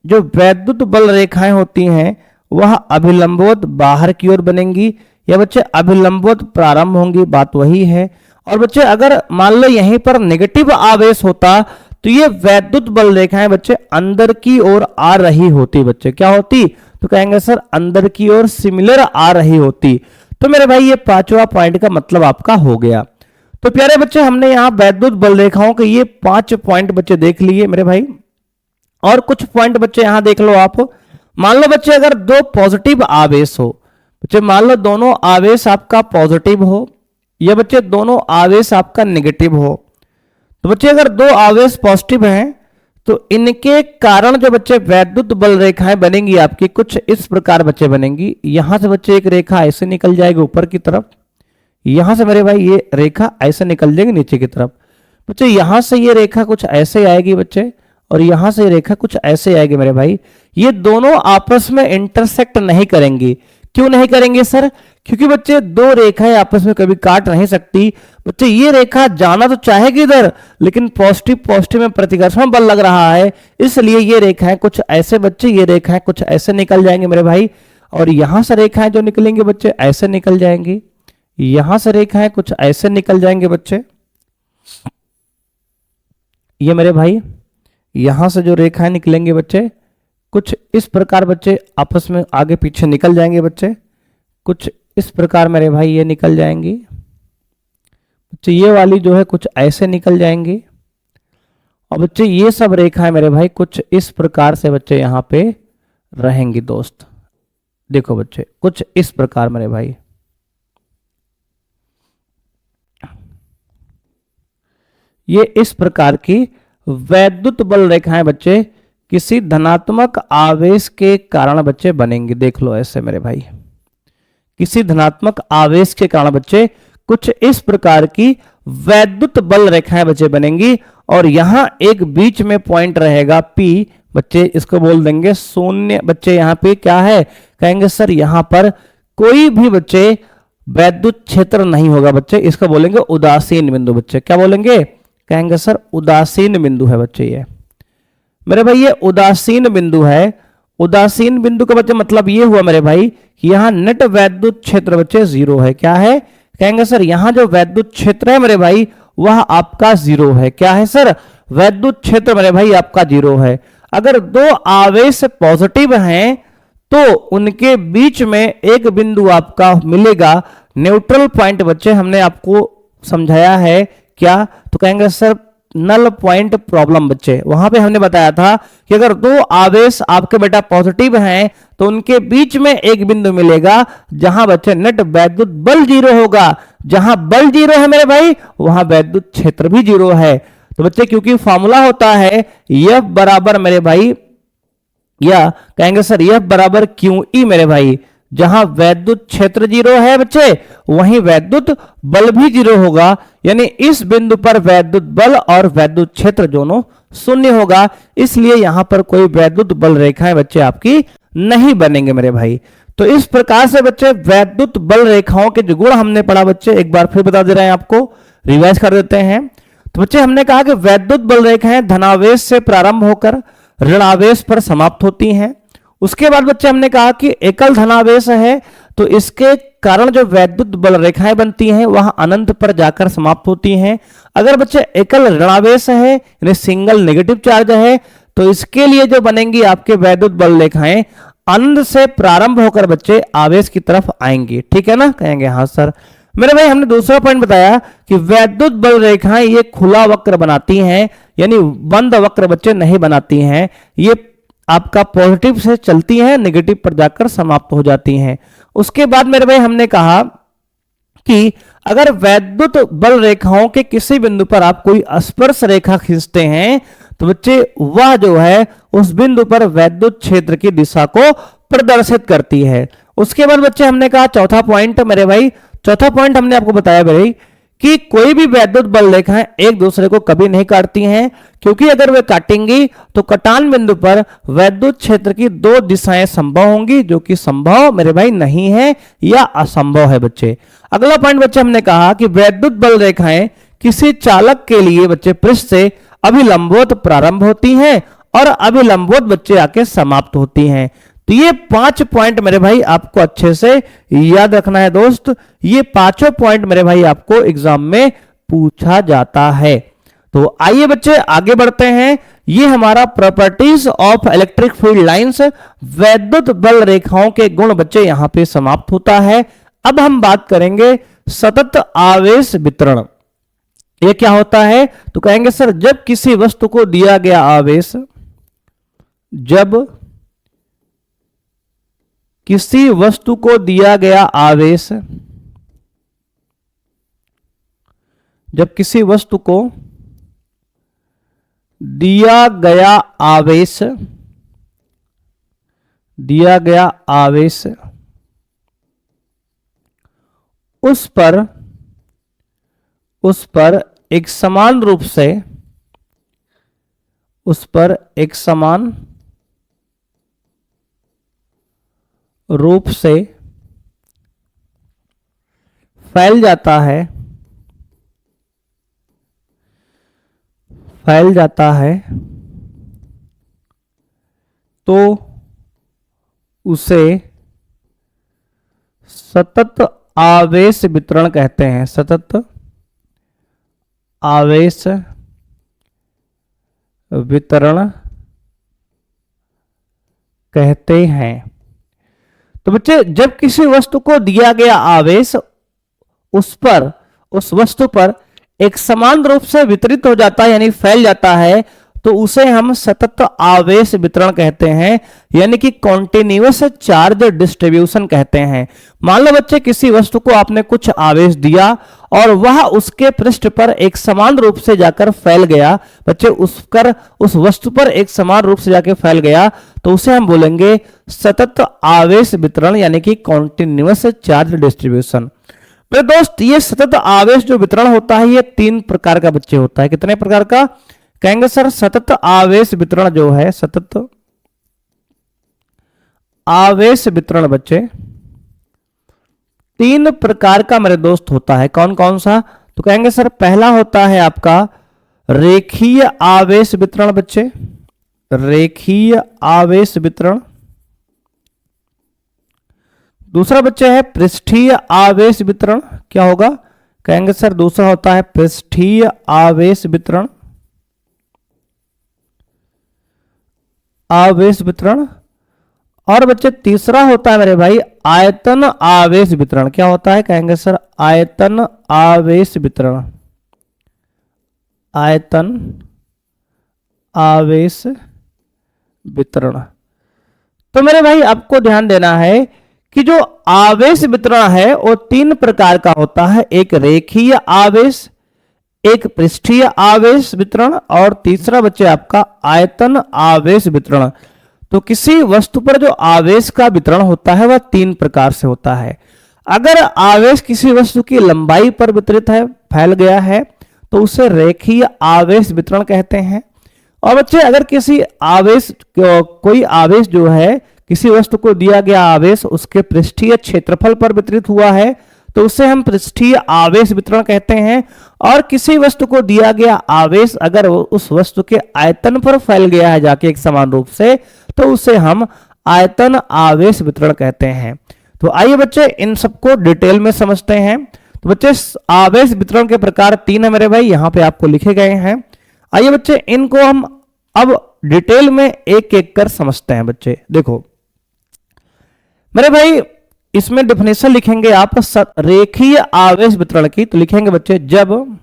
जो वैद्युत बल रेखाएं होती हैं वह अभिलंबवत बाहर की ओर बनेंगी या बच्चे अभिलंबवत प्रारंभ होंगी, बात वही है। और बच्चे अगर मान लो यहीं पर नेगेटिव आवेश होता तो ये वैद्युत बल रेखाएं बच्चे अंदर की ओर आ रही होती, बच्चे क्या होती? तो कहेंगे सर अंदर की ओर सिमिलर आ रही होती। तो मेरे भाई ये पांचवा पॉइंट का मतलब आपका हो गया। तो प्यारे बच्चे हमने यहाँ वैद्युत बल रेखाओं के ये 5 पॉइंट बच्चे देख लिए मेरे भाई, और कुछ पॉइंट बच्चे यहां देख लो आप। मान लो बच्चे अगर दो पॉजिटिव आवेश हो, बच्चे मान लो दोनों आवेश आपका पॉजिटिव हो या बच्चे दोनों आवेश आपका नेगेटिव हो, तो बच्चे अगर दो आवेश पॉजिटिव हैं तो इनके कारण जो बच्चे वैद्युत बल रेखाएं बनेंगी आपकी कुछ इस प्रकार बच्चे बनेंगी। यहां से बच्चे एक रेखा ऐसे निकल जाएगी ऊपर की तरफ, यहां से मेरे भाई ये रेखा ऐसे निकल जाएगी नीचे की तरफ, बच्चे यहां से ये रेखा कुछ ऐसे आएगी बच्चे, और यहां से रेखा कुछ ऐसे आएगी मेरे भाई। ये दोनों आपस में इंटरसेक्ट नहीं करेंगी। क्यों नहीं करेंगे सर? क्योंकि बच्चे दो रेखाएं आपस में कभी काट नहीं सकती। बच्चे ये रेखा जाना तो चाहेगी इधर, लेकिन पॉजिटिव पॉजिटिव में प्रतिकर्षण बल लग रहा है, इसलिए ये रेखाएं कुछ ऐसे बच्चे, ये रेखाएं कुछ ऐसे निकल जाएंगे मेरे भाई, और यहां से रेखाएं जो निकलेंगे बच्चे ऐसे निकल जाएंगी, यहां से रेखाएं कुछ ऐसे निकल जाएंगे बच्चे, ये मेरे भाई यहां से जो रेखाएं निकलेंगे बच्चे कुछ इस प्रकार बच्चे आपस में आगे पीछे निकल जाएंगे बच्चे, कुछ इस प्रकार मेरे भाई ये निकल जाएंगी बच्चे, ये वाली जो है कुछ ऐसे निकल जाएंगी, और बच्चे ये सब रेखाएं मेरे भाई कुछ इस प्रकार से बच्चे यहां पे रहेंगी दोस्त। देखो बच्चे कुछ इस प्रकार मेरे भाई, ये इस प्रकार की वैद्युत बल रेखाएं बच्चे किसी धनात्मक आवेश के कारण बच्चे बनेंगे। देख लो ऐसे मेरे भाई, किसी धनात्मक आवेश के कारण बच्चे कुछ इस प्रकार की वैद्युत बल रेखाएं बच्चे बनेंगी, और यहां एक बीच में पॉइंट रहेगा P बच्चे, इसको बोल देंगे शून्य। बच्चे यहां पे क्या है, कहेंगे सर यहां पर कोई भी बच्चे वैद्युत क्षेत्र नहीं होगा बच्चे, इसको बोलेंगे उदासीन बिंदु। बच्चे क्या बोलेंगे, कहेंगे सर उदासीन बिंदु है बच्चे ये मेरे भाई, ये उदासीन बिंदु है। उदासीन बिंदु का बच्चे मतलब ये हुआ मेरे भाई कि यहां नेट वैद्युत क्षेत्र बच्चे जीरो है। क्या है, कहेंगे सर यहां जो वैद्युत क्षेत्र है मेरे भाई वह आपका जीरो है। क्या है सर, वैद्युत क्षेत्र मेरे भाई आपका जीरो है। अगर दो आवेश पॉजिटिव हैं तो उनके बीच में एक बिंदु आपका मिलेगा न्यूट्रल पॉइंट। बच्चे हमने आपको समझाया है क्या, तो कहेंगे सर नल पॉइंट प्रॉब्लम। बच्चे वहां पे हमने बताया था कि अगर दो आवेश आपके बेटा पॉजिटिव हैं तो उनके बीच में एक बिंदु मिलेगा जहां बच्चे नेट वैद्युत बल जीरो होगा। जहां बल जीरो है मेरे भाई वहां वैद्युत क्षेत्र भी जीरो है। तो बच्चे क्योंकि फॉर्मूला होता है F बराबर मेरे भाई, या कहेंगे सर F बराबर QE मेरे भाई, जहां वैद्युत क्षेत्र जीरो है बच्चे वहीं वैद्युत बल भी जीरो होगा। यानी इस बिंदु पर वैद्युत बल और वैद्युत क्षेत्र दोनों शून्य होगा, इसलिए यहां पर कोई वैद्युत बल रेखाएं बच्चे आपकी नहीं बनेंगे मेरे भाई। तो इस प्रकार से बच्चे वैद्युत बल रेखाओं के जो गुण हमने पढ़ा बच्चे एक बार फिर बता दे रहे हैं आपको, रिवाइज कर देते हैं। तो बच्चे हमने कहा कि वैद्युत बल रेखाएं धनावेश से प्रारंभ होकर ऋणावेश पर समाप्त होती हैं। उसके बाद बच्चे हमने कहा कि एकल धनावेश है तो इसके कारण जो वैद्युत बल रेखाएं बनती हैं वह अनंत पर जाकर समाप्त होती हैं। अगर बच्चे एकल ऋणावेश है यानी सिंगल नेगेटिव चार्ज है तो इसके लिए जो बनेंगी आपके वैद्युत बल रेखाएं अनंत से प्रारंभ होकर बच्चे आवेश की तरफ आएंगी। ठीक है ना, कहेंगे हाँ सर। मेरे भाई हमने दूसरा पॉइंट बताया कि वैद्युत बल रेखाएं ये खुला वक्र बनाती हैं, यानी बंद वक्र बच्चे नहीं बनाती हैं। ये आपका पॉजिटिव से चलती हैं, नेगेटिव पर जाकर समाप्त हो जाती हैं। उसके बाद मेरे भाई हमने कहा कि अगर वैद्युत बल रेखाओं के किसी बिंदु पर आप कोई स्पर्श रेखा खींचते हैं तो बच्चे वह जो है उस बिंदु पर वैद्युत क्षेत्र की दिशा को प्रदर्शित करती है। उसके बाद बच्चे हमने कहा चौथा पॉइंट मेरे भाई, चौथा पॉइंट हमने आपको बताया भाई कि कोई भी वैद्युत बल रेखाएं एक दूसरे को कभी नहीं काटती हैं, क्योंकि अगर वे काटेंगी तो कटान बिंदु पर वैद्युत क्षेत्र की दो दिशाएं संभव होंगी, जो कि संभव मेरे भाई नहीं है या असंभव है बच्चे। अगला पॉइंट बच्चे हमने कहा कि वैद्युत बल रेखाएं किसी चालक के लिए बच्चे पृष्ठ से अभिलंबवत प्रारंभ होती हैं और अभिलंबवत बच्चे आके समाप्त होती हैं। तो ये 5 पॉइंट मेरे भाई आपको अच्छे से याद रखना है दोस्त। ये पांचों पॉइंट मेरे भाई आपको एग्जाम में पूछा जाता है। तो आइए बच्चे आगे बढ़ते हैं। ये हमारा properties of electric field lines वैद्युत बल रेखाओं के गुण बच्चे यहां पे समाप्त होता है। अब हम बात करेंगे सतत आवेश वितरण। ये क्या होता है, तो कहेंगे सर जब किसी वस्तु को दिया गया आवेश, जब किसी वस्तु को दिया गया आवेश, जब किसी वस्तु को दिया गया आवेश, दिया गया आवेश उस पर एक समान रूप से, उस पर एक समान रूप से फैल जाता है, फैल जाता है तो उसे सतत आवेश वितरण कहते हैं। सतत आवेश वितरण कहते हैं। तो बच्चे जब किसी वस्तु को दिया गया आवेश उस वस्तु पर एक समान रूप से वितरित हो जाता है यानी फैल जाता है तो उसे हम सतत आवेश वितरण कहते हैं, यानी कि कॉन्टिन्यूअस चार्ज डिस्ट्रीब्यूशन कहते हैं। मान लो बच्चे किसी वस्तु को आपने कुछ आवेश दिया और वह उसके पृष्ठ पर एक समान रूप से जाकर फैल गया, बच्चे उस वस्तु पर एक समान रूप से जाकर फैल गया, तो उसे हम बोलेंगे सतत आवेश वितरण, यानी कि कॉन्टिन्यूअस चार्ज डिस्ट्रीब्यूशन। मेरे दोस्त, ये सतत आवेश जो वितरण होता है ये 3 प्रकार का बच्चे होता है। कितने प्रकार का? कहेंगे सर सतत आवेश वितरण जो है, सतत आवेश वितरण बच्चे 3 प्रकार का मेरे दोस्त होता है। कौन कौन सा? तो कहेंगे सर पहला होता है आपका रेखीय आवेश वितरण बच्चे, रेखीय आवेश वितरण। दूसरा बच्चे है पृष्ठीय आवेश वितरण। क्या होगा? कहेंगे सर दूसरा होता है पृष्ठीय आवेश वितरण, आवेश वितरण। और बच्चे तीसरा होता है मेरे भाई आयतन आवेश वितरण। क्या होता है? कहेंगे सर आयतन आवेश वितरण, आयतन आवेश वितरण। तो मेरे भाई आपको ध्यान देना है कि जो आवेश वितरण है वो 3 प्रकार का होता है, एक रेखीय आवेश, एक पृष्ठीय आवेश वितरण और तीसरा बच्चे आपका आयतन आवेश वितरण। तो किसी वस्तु पर जो आवेश का वितरण होता है वह 3 प्रकार से होता है। अगर आवेश किसी वस्तु की लंबाई पर वितरित है, फैल गया है, तो उसे रेखीय आवेश वितरण कहते हैं। और बच्चे अगर किसी आवेश कोई आवेश जो है, किसी वस्तु को दिया गया आवेश उसके पृष्ठीय क्षेत्रफल पर वितरित हुआ है, तो उसे हम पृष्ठीय आवेश वितरण कहते हैं। और किसी वस्तु को दिया गया आवेश अगर उस वस्तु के आयतन पर फैल गया है जाके एक समान रूप से, तो उसे हम आयतन आवेश वितरण कहते हैं। तो आइए बच्चे इन सबको डिटेल में समझते हैं। तो बच्चे आवेश वितरण के प्रकार 3 है मेरे भाई, यहां पे आपको लिखे गए हैं। आइए बच्चे इनको हम अब डिटेल में एक एक कर समझते हैं। बच्चे देखो मेरे भाई, इसमें डेफिनेशन लिखेंगे आप रेखीय आवेश वितरण की, तो लिखेंगे बच्चे जब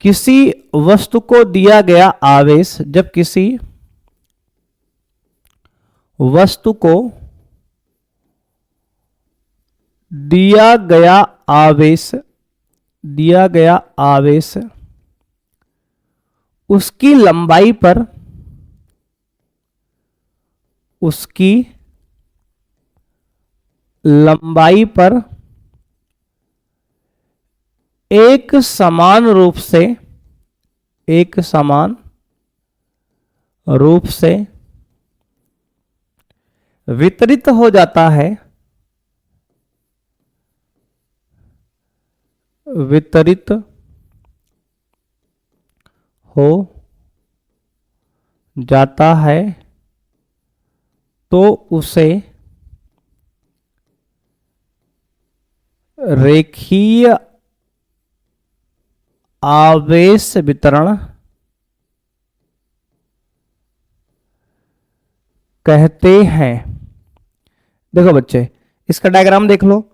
किसी वस्तु को दिया गया आवेश, जब किसी वस्तु को दिया गया आवेश उसकी लंबाई पर एक समान रूप से वितरित हो जाता है, वितरित हो जाता है, तो उसे रेखीय आवेश वितरण कहते हैं। देखो बच्चे इसका डायग्राम देख लो।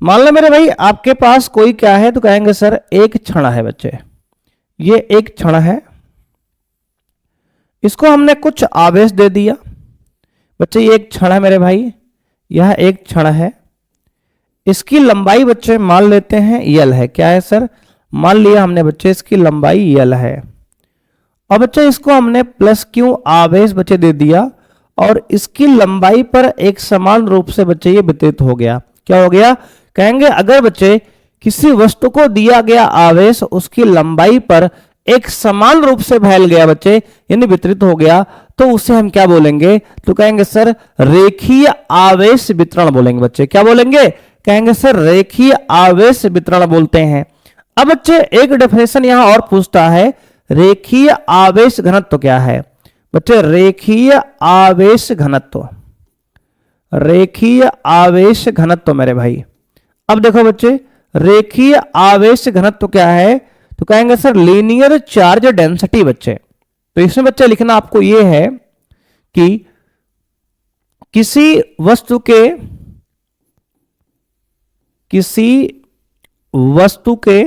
मान लो मेरे भाई आपके पास कोई क्या है, तो कहेंगे सर एक छड़ है बच्चे, ये एक छड़ है, इसको हमने कुछ आवेश दे दिया। बच्चे ये एक छड़ है मेरे भाई, यह एक छड़ है, इसकी लंबाई बच्चे मान लेते हैं यल है। क्या है सर? मान लिया हमने बच्चे इसकी लंबाई यल है। और बच्चे इसको हमने प्लस क्यू आवेश बच्चे दे दिया और इसकी लंबाई पर एक समान रूप से बच्चे ये वितरित हो गया। क्या हो गया? कहेंगे अगर बच्चे किसी वस्तु को दिया गया आवेश उसकी लंबाई पर एक समान रूप से फैल गया बच्चे, यानी वितरित हो गया, तो उसे हम क्या बोलेंगे? तो कहेंगे सर रेखीय आवेश वितरण बोलेंगे बच्चे। क्या बोलेंगे? कहेंगे सर रेखीय आवेश वितरण बोलते हैं। अब बच्चे एक डेफिनेशन यहां और पूछता है, रेखीय आवेश घनत्व क्या है? बच्चे रेखीय आवेश घनत्व, रेखीय आवेश घनत्व मेरे भाई। अब देखो बच्चे रेखीय आवेश घनत्व क्या है? तो कहेंगे सर लीनियर चार्ज डेंसिटी बच्चे। तो इसमें बच्चे लिखना आपको ये है कि किसी वस्तु के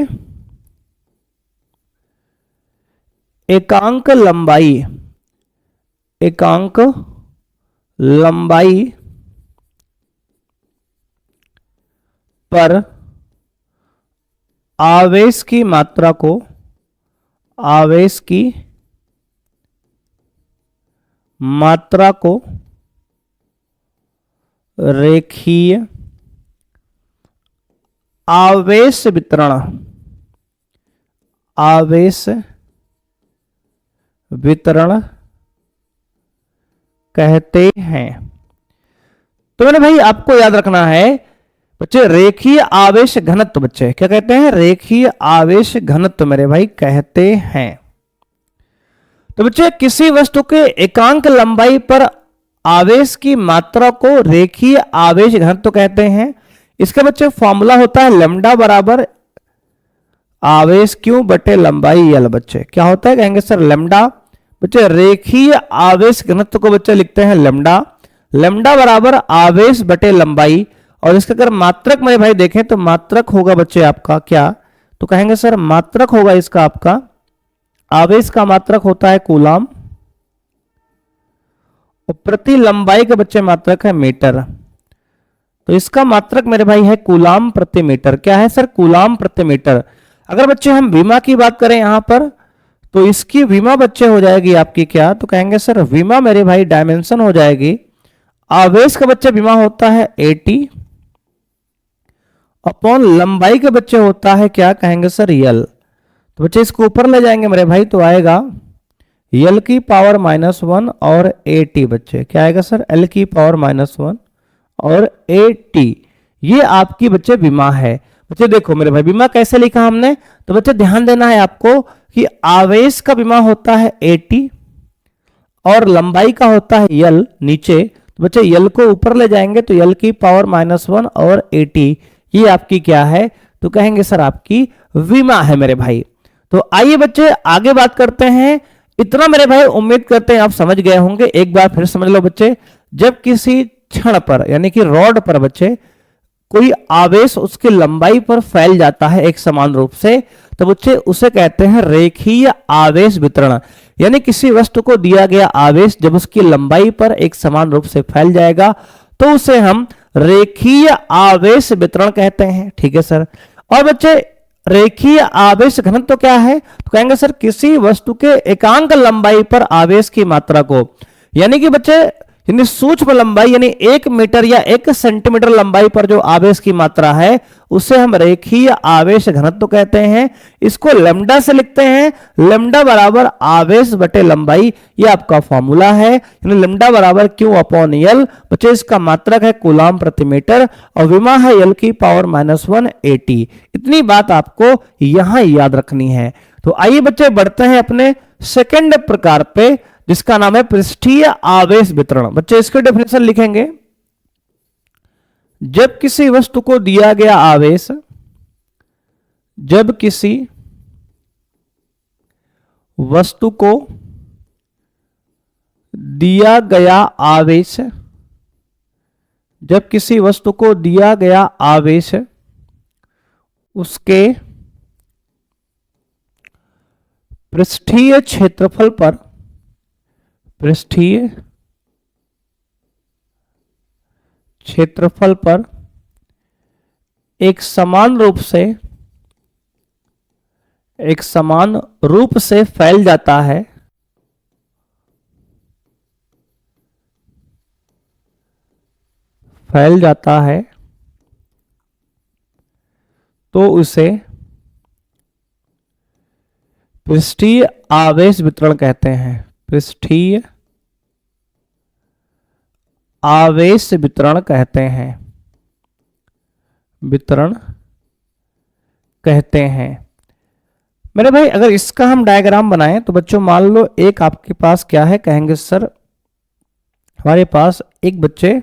एकांक लंबाई, एकांक लंबाई पर आवेश की मात्रा को, आवेश की मात्रा को रेखीय आवेश वितरण, आवेश वितरण कहते हैं। तो मैंने भाई आपको याद रखना है बच्चे, रेखीय आवेश घनत्व, बच्चे क्या कहते हैं, रेखीय आवेश घनत्व मेरे भाई कहते हैं। तो बच्चे किसी वस्तु के एकांक लंबाई पर आवेश की मात्रा को रेखीय आवेश घनत्व कहते हैं। इसका बच्चे फॉर्मूला होता है लैम्डा बराबर आवेश क्यू बटे लंबाई एल। बच्चे क्या होता है, कहेंगे सर लैम्डा। बच्चे रेखीय आवेश घनत्व को बच्चे लिखते हैं लैम्डा, लैम्डा बराबर आवेश बटे लंबाई। और इसका अगर मात्रक मेरे भाई देखें तो मात्रक होगा बच्चे आपका क्या, तो कहेंगे सर मात्रक होगा इसका आपका, आवेश का मात्रक होता है कूलाम और प्रति लंबाई का बच्चे मात्रक है मीटर। तो इसका मात्रक मेरे भाई है कूलाम प्रति मीटर। क्या है सर, कूलाम प्रति मीटर। अगर बच्चे हम विमा की बात करें यहां पर, तो इसकी विमा बच्चे हो जाएगी आपकी क्या, तो कहेंगे सर विमा मेरे भाई डायमेंशन हो जाएगी, आवेश का बच्चे विमा होता है 80 अपॉन लंबाई के बच्चे होता है क्या, कहेंगे सर यल। तो बच्चे इसको ऊपर ले जाएंगे मेरे भाई तो आएगा यल की पावर -1 और 80। बच्चे क्या आएगा सर, एल की पावर -1 और 80। ये आपकी बच्चे विमा है। बच्चे देखो मेरे भाई विमा कैसे लिखा हमने, तो बच्चे ध्यान देना है आपको कि आवेश का विमा होता है 80 और लंबाई का होता है यल नीचे। तो बच्चे यल को ऊपर ले जाएंगे तो यल की पावर -1 और 80, ये आपकी क्या है, तो कहेंगे सर आपकी विमा है मेरे भाई। तो आइए बच्चे आगे बात करते हैं। इतना मेरे भाई उम्मीद करते हैं आप समझ गए होंगे। एक बार फिर समझ लो बच्चे, जब किसी क्षण पर यानी कि रॉड पर बच्चे कोई आवेश उसकी लंबाई पर फैल जाता है एक समान रूप से, तो बच्चे उसे कहते हैं रेखीय आवेश वितरण। यानी किसी वस्तु को दिया गया आवेश जब उसकी लंबाई पर एक समान रूप से फैल जाएगा तो उसे हम रेखीय आवेश वितरण कहते हैं। ठीक है सर। और बच्चे रेखीय आवेश घनत्व क्या है, तो कहेंगे सर किसी वस्तु के एकांक लंबाई पर आवेश की मात्रा को, यानी कि बच्चे यानी सूक्ष्म लंबाई यानी 1 मीटर या 1 सेंटीमीटर लंबाई पर जो आवेश की मात्रा है उसे हम रेखीय आवेश घनत्व कहते हैं। इसको लैम्डा से लिखते हैं, लैम्डा बराबर आवेश बटे लंबाई, ये आपका फॉर्मूला है। यानी लैम्डा बराबर क्यू अपॉन यल। बच्चे इसका मात्रक है कूलाम प्रति मीटर और विमा है यल की पावर -1 80। इतनी बात आपको यहां याद रखनी है। तो आइए बच्चे बढ़ते हैं अपने सेकेंड प्रकार पे, जिसका नाम है पृष्ठीय आवेश वितरण। बच्चे इसके डेफिनेशन लिखेंगे, जब किसी वस्तु को दिया गया आवेश, जब किसी वस्तु को दिया गया आवेश, जब किसी वस्तु को दिया गया आवेश उसके पृष्ठीय क्षेत्रफल पर, पृष्ठीय क्षेत्रफल पर एक समान रूप से फैल जाता है, तो उसे पृष्ठीय आवेश वितरण कहते हैं। पृष्ठीय आवेश वितरण कहते हैं, वितरण कहते हैं। मेरे भाई अगर इसका हम डायग्राम बनाएं तो बच्चों मान लो एक आपके पास क्या है, कहेंगे सर हमारे पास एक बच्चे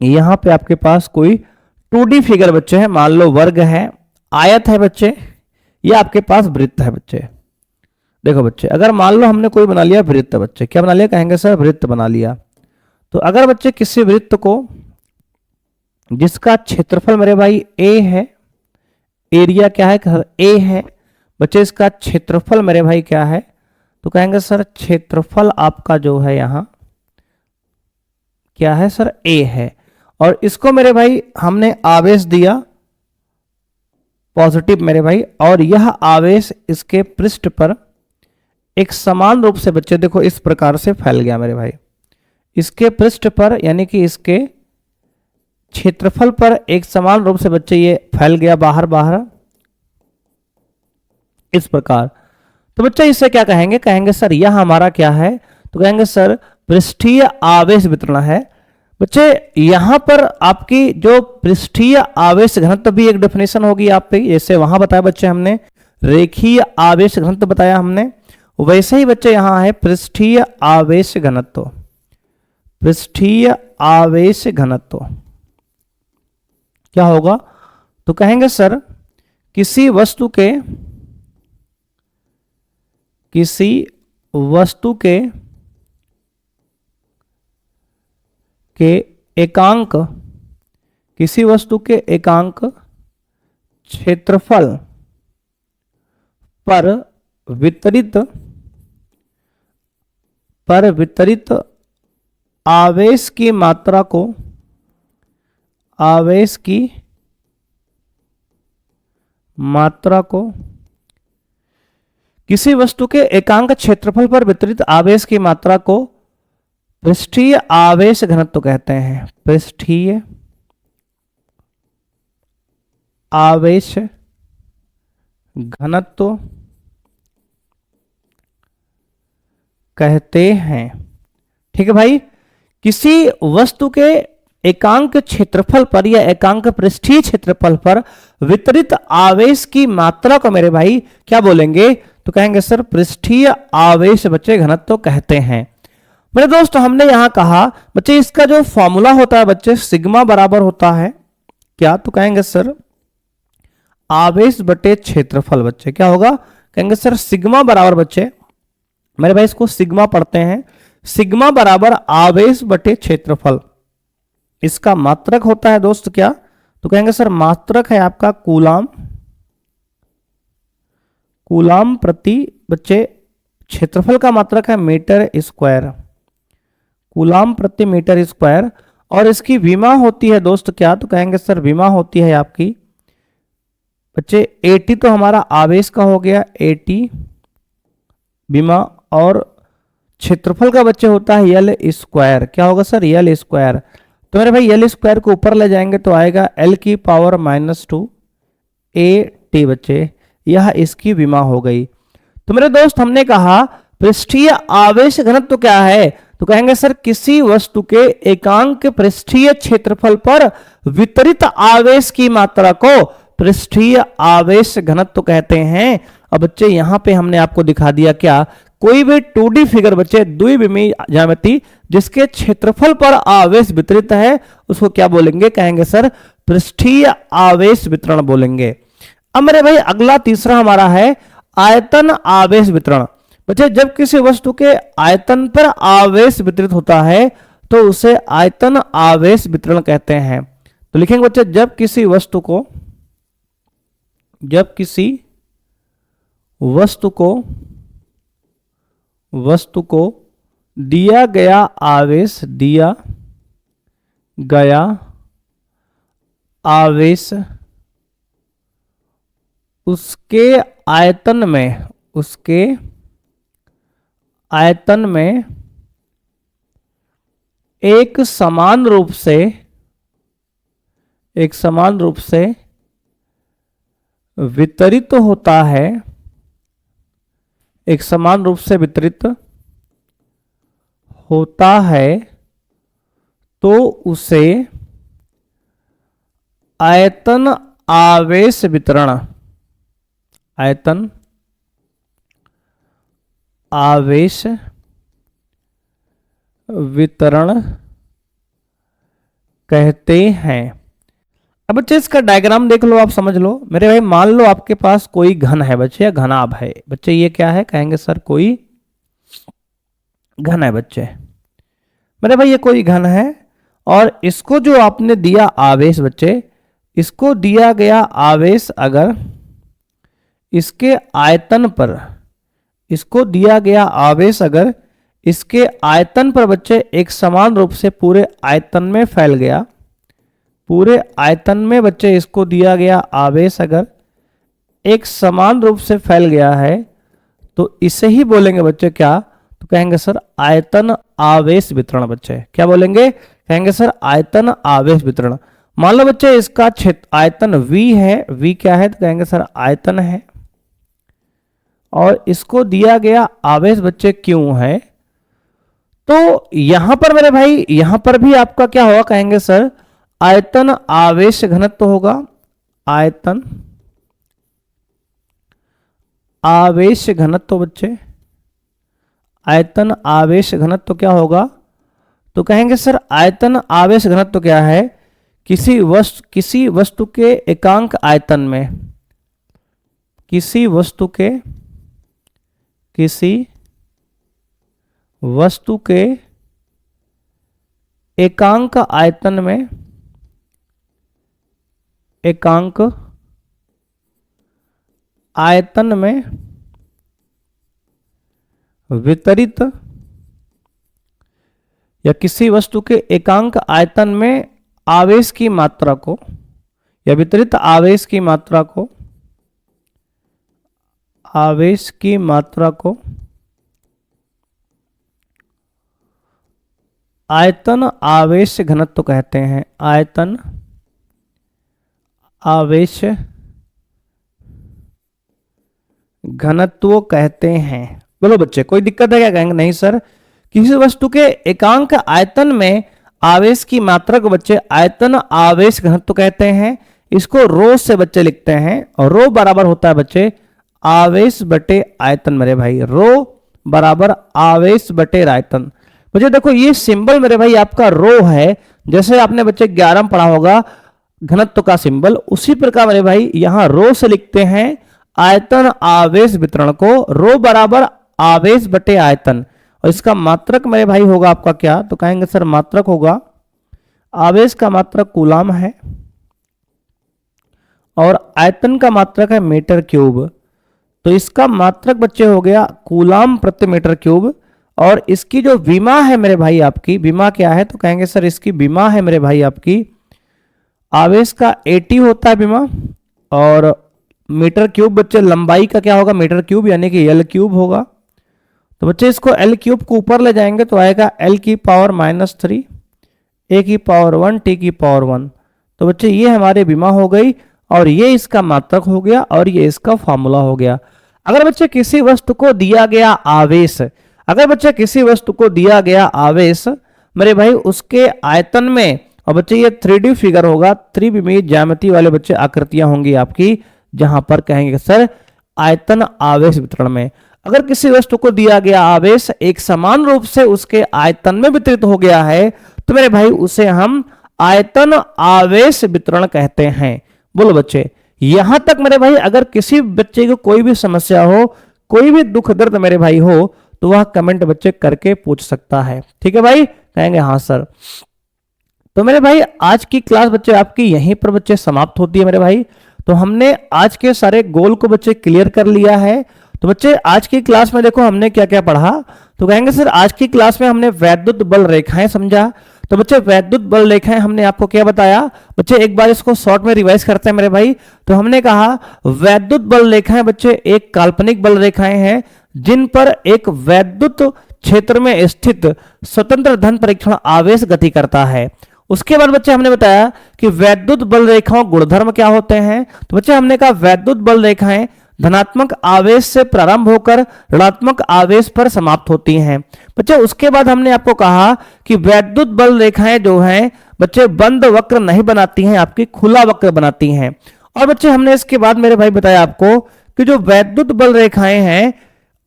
यहां पे आपके पास कोई 2D फिगर बच्चे है, मान लो वर्ग है, आयत है बच्चे, ये आपके पास वृत्त है बच्चे। देखो बच्चे अगर मान लो हमने कोई बना लिया वृत्त, बच्चे क्या बना लिया, कहेंगे सर वृत्त बना लिया। तो अगर बच्चे किसी वृत्त को जिसका क्षेत्रफल मेरे भाई a है, एरिया क्या है ए है, बच्चे इसका क्षेत्रफल मेरे भाई क्या है, तो कहेंगे सर क्षेत्रफल आपका जो है यहां क्या है सर, ए है। और इसको मेरे भाई हमने आवेश दिया पॉजिटिव मेरे भाई, और यह आवेश इसके पृष्ठ पर एक समान रूप से बच्चे देखो इस प्रकार से फैल गया मेरे भाई, इसके पृष्ठ पर यानी कि इसके क्षेत्रफल पर एक समान रूप से बच्चे ये फैल गया बाहर बाहर इस प्रकार। तो बच्चे इससे क्या कहेंगे, कहेंगे सर यह हमारा क्या है, तो कहेंगे सर पृष्ठीय आवेश वितरण है। बच्चे यहां पर आपकी जो पृष्ठीय आवेश घनत्व भी एक डेफिनेशन होगी आप पे, जैसे वहां बताया बच्चे हमने रेखीय आवेश घनत्व बताया हमने, वैसे ही बच्चे यहां है पृष्ठीय आवेश घनत्व। पृष्ठीय आवेश घनत्व क्या होगा, तो कहेंगे सर किसी वस्तु के एकांक, किसी वस्तु के एकांक क्षेत्रफल पर वितरित आवेश की मात्रा को, आवेश की मात्रा को, किसी वस्तु के एकांक क्षेत्रफल पर वितरित आवेश की मात्रा को पृष्ठीय आवेश घनत्व कहते हैं। पृष्ठीय आवेश घनत्व कहते हैं। ठीक है भाई, किसी वस्तु के एकांक क्षेत्रफल पर या एकांक पृष्ठीय क्षेत्रफल पर वितरित आवेश की मात्रा को मेरे भाई क्या बोलेंगे, तो कहेंगे सर पृष्ठीय आवेश बच्चे घनत्व कहते हैं। मेरे दोस्त हमने यहां कहा बच्चे इसका जो फॉर्मूला होता है बच्चे सिग्मा बराबर होता है क्या, तो कहेंगे सर आवेश बटे क्षेत्रफल। बच्चे क्या होगा, कहेंगे सर सिग्मा बराबर बच्चे मेरे भाई इसको सिग्मा पढ़ते हैं, सिग्मा बराबर आवेश बटे क्षेत्रफल। इसका मात्रक होता है दोस्त क्या, तो कहेंगे सर मात्रक है आपका कूलाम, कूलाम प्रति बच्चे क्षेत्रफल का मात्रक है मीटर स्क्वायर, कूलाम प्रति मीटर स्क्वायर। और इसकी विमा होती है दोस्त क्या, तो कहेंगे सर विमा होती है आपकी बच्चे एटी, तो हमारा आवेश का हो गया एटी विमा, और क्षेत्रफल का बच्चे होता है यल स्क्वायर। क्या होगा सर यल स्क्वायर, तो मेरे भाई यल स्क्वायर को ऊपर ले जाएंगे तो आएगा एल की पावर -2 ए टी बच्चे, यह इसकी विमा हो गई। तो मेरे दोस्त हमने कहा पृष्ठीय आवेश घनत्व क्या है, तो कहेंगे सर किसी वस्तु के एकांक पृष्ठीय क्षेत्रफल पर वितरित आवेश की मात्रा को पृष्ठीय आवेश घनत्व कहते हैं। अब बच्चे यहां पे हमने आपको दिखा दिया क्या, कोई भी 2D फिगर बच्चे द्विविमीय ज्यामिति जिसके क्षेत्रफल पर आवेश वितरित है उसको क्या बोलेंगे, कहेंगे सर पृष्ठीय आवेश वितरण बोलेंगे। अब मेरे भाई अगला तीसरा हमारा है आयतन आवेश वितरण। बच्चे जब किसी वस्तु के आयतन पर आवेश वितरित होता है तो उसे आयतन आवेश वितरण कहते हैं। तो लिखेंगे बच्चे जब किसी वस्तु को दिया गया आवेश उसके आयतन में एक समान रूप से वितरित होता है, एक समान रूप से वितरित होता है तो उसे आयतन आवेश वितरण, आयतन आवेश वितरण कहते हैं। अब बच्चे इसका डायग्राम देख लो, आप समझ लो। मेरे भाई मान लो आपके पास कोई घन है बच्चे या घनाभ है। बच्चे ये क्या है, कहेंगे सर कोई घन है बच्चे। मेरे भाई ये कोई घन है और इसको जो आपने दिया आवेश बच्चे, इसको दिया गया आवेश अगर इसके आयतन पर, इसको दिया गया आवेश अगर इसके आयतन पर बच्चे एक समान रूप से पूरे आयतन में फैल गया, पूरे आयतन में बच्चे इसको दिया गया आवेश अगर एक समान रूप से फैल गया है तो इसे ही बोलेंगे बच्चे क्या, तो कहेंगे सर आयतन आवेश वितरण। बच्चे क्या बोलेंगे, कहेंगे सर आयतन आवेश वितरण। मान लो बच्चे इसका क्षेत्र आयतन V है, V क्या है, तो कहेंगे सर आयतन है, और इसको दिया गया आवेश बच्चे क्यों है, तो यहां पर मेरे भाई यहां पर भी आपका क्या होगा, कहेंगे सर आयतन आवेश घनत्व होगा, आयतन आवेश घनत्व बच्चे, आयतन आवेश घनत्व क्या होगा, तो कहेंगे सर आयतन आवेश घनत्व क्या है, किसी वस्तु के एकांक आयतन में, किसी वस्तु के एकांक आयतन में, एकांक आयतन में वितरित, या किसी वस्तु के एकांक आयतन में आवेश की मात्रा को, या वितरित आवेश की मात्रा को, आवेश की मात्रा को आयतन आवेश घनत्व कहते हैं, आयतन आवेश घनत्व कहते हैं। बोलो बच्चे कोई दिक्कत है क्या, कहेंगे नहीं सर, किसी वस्तु के एकांक आयतन में आवेश की मात्रा को बच्चे आयतन आवेश घनत्व कहते हैं। इसको रो से बच्चे लिखते हैं, और रो बराबर होता है बच्चे आवेश बटे आयतन मेरे भाई, रो बराबर आवेश बटे आयतन। बच्चे देखो ये सिंबल मेरे भाई आपका रो है, जैसे आपने बच्चे 11 में पढ़ा होगा घनत्व का सिंबल, उसी प्रकार मेरे भाई यहां रो से लिखते हैं आयतन आवेश वितरण को, रो बराबर आवेश बटे आयतन, और इसका मात्रक मेरे भाई होगा आपका क्या, तो कहेंगे सर मात्रक होगा, आवेश का मात्रक कूलाम है और आयतन का मात्रक है मीटर क्यूब, तो इसका मात्रक बच्चे हो गया कूलाम प्रति मीटर क्यूब। और इसकी जो विमा है मेरे भाई आपकी, विमा क्या है, तो कहेंगे सर इसकी विमा है मेरे भाई आपकी, आवेश का 80 होता है विमा, और मीटर क्यूब बच्चे लंबाई का क्या होगा, मीटर क्यूब यानी कि L क्यूब होगा। तो बच्चे इसको L क्यूब को ऊपर ले जाएंगे तो आएगा L की पावर -3, A की पावर 1, T की पावर 1। तो बच्चे ये हमारे विमा हो गई, और ये इसका मात्रक हो गया, और ये इसका फॉर्मूला हो गया। अगर बच्चे किसी वस्तु को दिया गया आवेश, अगर बच्चे किसी वस्तु को दिया गया आवेश मेरे भाई उसके आयतन में, और बच्चे ये 3D फिगर होगा, त्रिविमीय ज्यामिति वाले बच्चे आकृतियां होंगी आपकी, जहां पर कहेंगे सर आयतन आवेश वितरण में। अगर किसी वस्तु को दिया गया आवेश एक समान रूप से उसके आयतन में वितरित हो गया है तो मेरे भाई उसे हम आयतन आवेश वितरण कहते हैं। बोलो बच्चे, यहां तक मेरे भाई अगर किसी बच्चे को कोई भी समस्या हो, कोई भी दुख दर्द मेरे भाई हो, तो वह कमेंट बच्चे करके पूछ सकता है। ठीक है भाई, कहेंगे हाँ सर। तो मेरे भाई आज की क्लास बच्चे आपकी यहीं पर बच्चे समाप्त होती है मेरे भाई। तो हमने आज के सारे गोल को बच्चे क्लियर कर लिया है। तो बच्चे आज की क्लास में देखो हमने क्या क्या पढ़ा, तो कहेंगे सर आज की क्लास में हमने वैद्युत बल रेखाएं समझा। तो बच्चे वैद्युत बल रेखाएं हमने आपको क्या बताया, बच्चे एक बार इसको शॉर्ट में रिवाइज करते हैं मेरे भाई। तो हमने कहा वैद्युत बल रेखाएं बच्चे एक काल्पनिक बल रेखाएं हैं जिन पर एक वैद्युत क्षेत्र में स्थित स्वतंत्र धन परीक्षण आवेश गति करता है। उसके बाद बच्चे हमने बताया कि वैद्युत बल रेखाओं गुणधर्म क्या होते हैं। तो बच्चे हमने कहा वैद्युत बल रेखाएं धनात्मक आवेश से प्रारंभ होकर ऋणात्मक आवेश पर समाप्त होती हैं। बच्चे उसके बाद हमने आपको कहा कि वैद्युत बल रेखाएं जो हैं बच्चे बंद वक्र नहीं बनाती हैं, आपकी खुला वक्र बनाती हैं। और बच्चे हमने इसके बाद मेरे भाई बताया आपको कि जो वैद्युत बल रेखाएं हैं,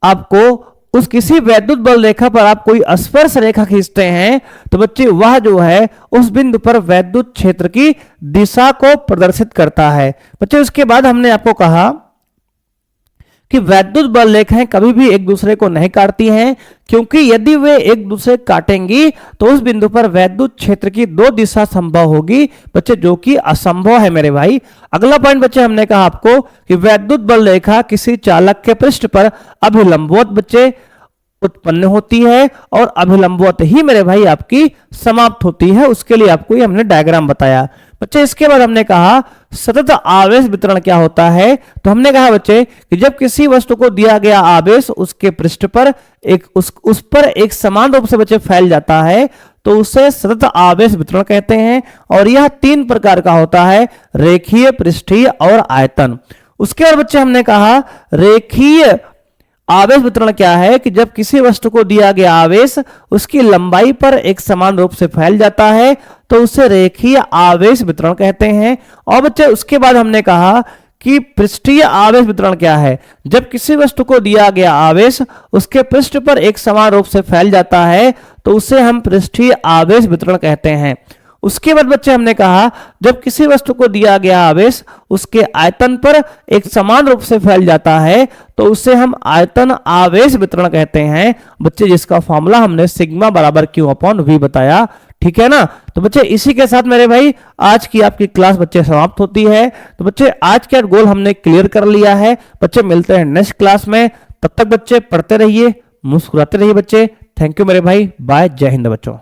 आपको उस किसी वैद्युत बल रेखा पर आप कोई स्पर्श रेखा खींचते हैं तो बच्चे वह जो है उस बिंदु पर वैद्युत क्षेत्र की दिशा को प्रदर्शित करता है। बच्चे उसके बाद हमने आपको कहा कि वैद्युत बल रेखाएं कभी भी एक दूसरे को नहीं काटती हैं, क्योंकि यदि वे एक दूसरे काटेंगी तो उस बिंदु पर वैद्युत क्षेत्र की दो दिशा संभव होगी बच्चे, जो कि असंभव है मेरे भाई। अगला पॉइंट बच्चे हमने कहा आपको कि वैद्युत बल रेखा किसी चालक के पृष्ठ पर अभिलंबवत बच्चे उत्पन्न होती है और अभिलंबवत ही मेरे भाई आपकी समाप्त होती है। उसके लिए आपको ये हमने डायग्राम बताया बच्चे। इसके बाद हमने कहा सतत आवेश वितरण क्या होता है। तो हमने कहा बच्चे कि जब किसी वस्तु को दिया गया आवेश उसके पृष्ठ पर उस पर एक समान रूप से बच्चे फैल जाता है तो उसे सतत आवेश वितरण कहते हैं। और यह तीन प्रकार का होता है, रेखीय, पृष्ठीय और आयतन। उसके बाद बच्चे हमने कहा रेखीय आवेश वितरण क्या है कि जब किसी वस्तु को दिया गया आवेश उसकी लंबाई पर एक समान रूप से फैल जाता है तो उसे रेखीय आवेश वितरण कहते हैं। और बच्चे उसके बाद हमने कहा कि पृष्ठीय आवेश वितरण क्या है, जब किसी वस्तु को दिया गया आवेश उसके पृष्ठ पर एक समान रूप से फैल जाता है तो उसे हम पृष्ठीय आवेश वितरण कहते हैं। उसके बाद बच्चे हमने कहा जब किसी वस्तु को दिया गया आवेश उसके आयतन पर एक समान रूप से फैल जाता है तो उसे हम आयतन आवेश वितरण कहते हैं बच्चे, जिसका फॉर्मूला हमने सिग्मा बराबर क्यू अपॉन वी बताया। ठीक है ना। तो बच्चे इसी के साथ मेरे भाई आज की आपकी क्लास बच्चे समाप्त होती है। तो बच्चे आज का गोल हमने क्लियर कर लिया है बच्चे। मिलते हैं नेक्स्ट क्लास में, तब तक बच्चे पढ़ते रहिए, मुस्कुराते रहिए बच्चे। थैंक यू मेरे भाई, बाय, जय हिंद बच्चों।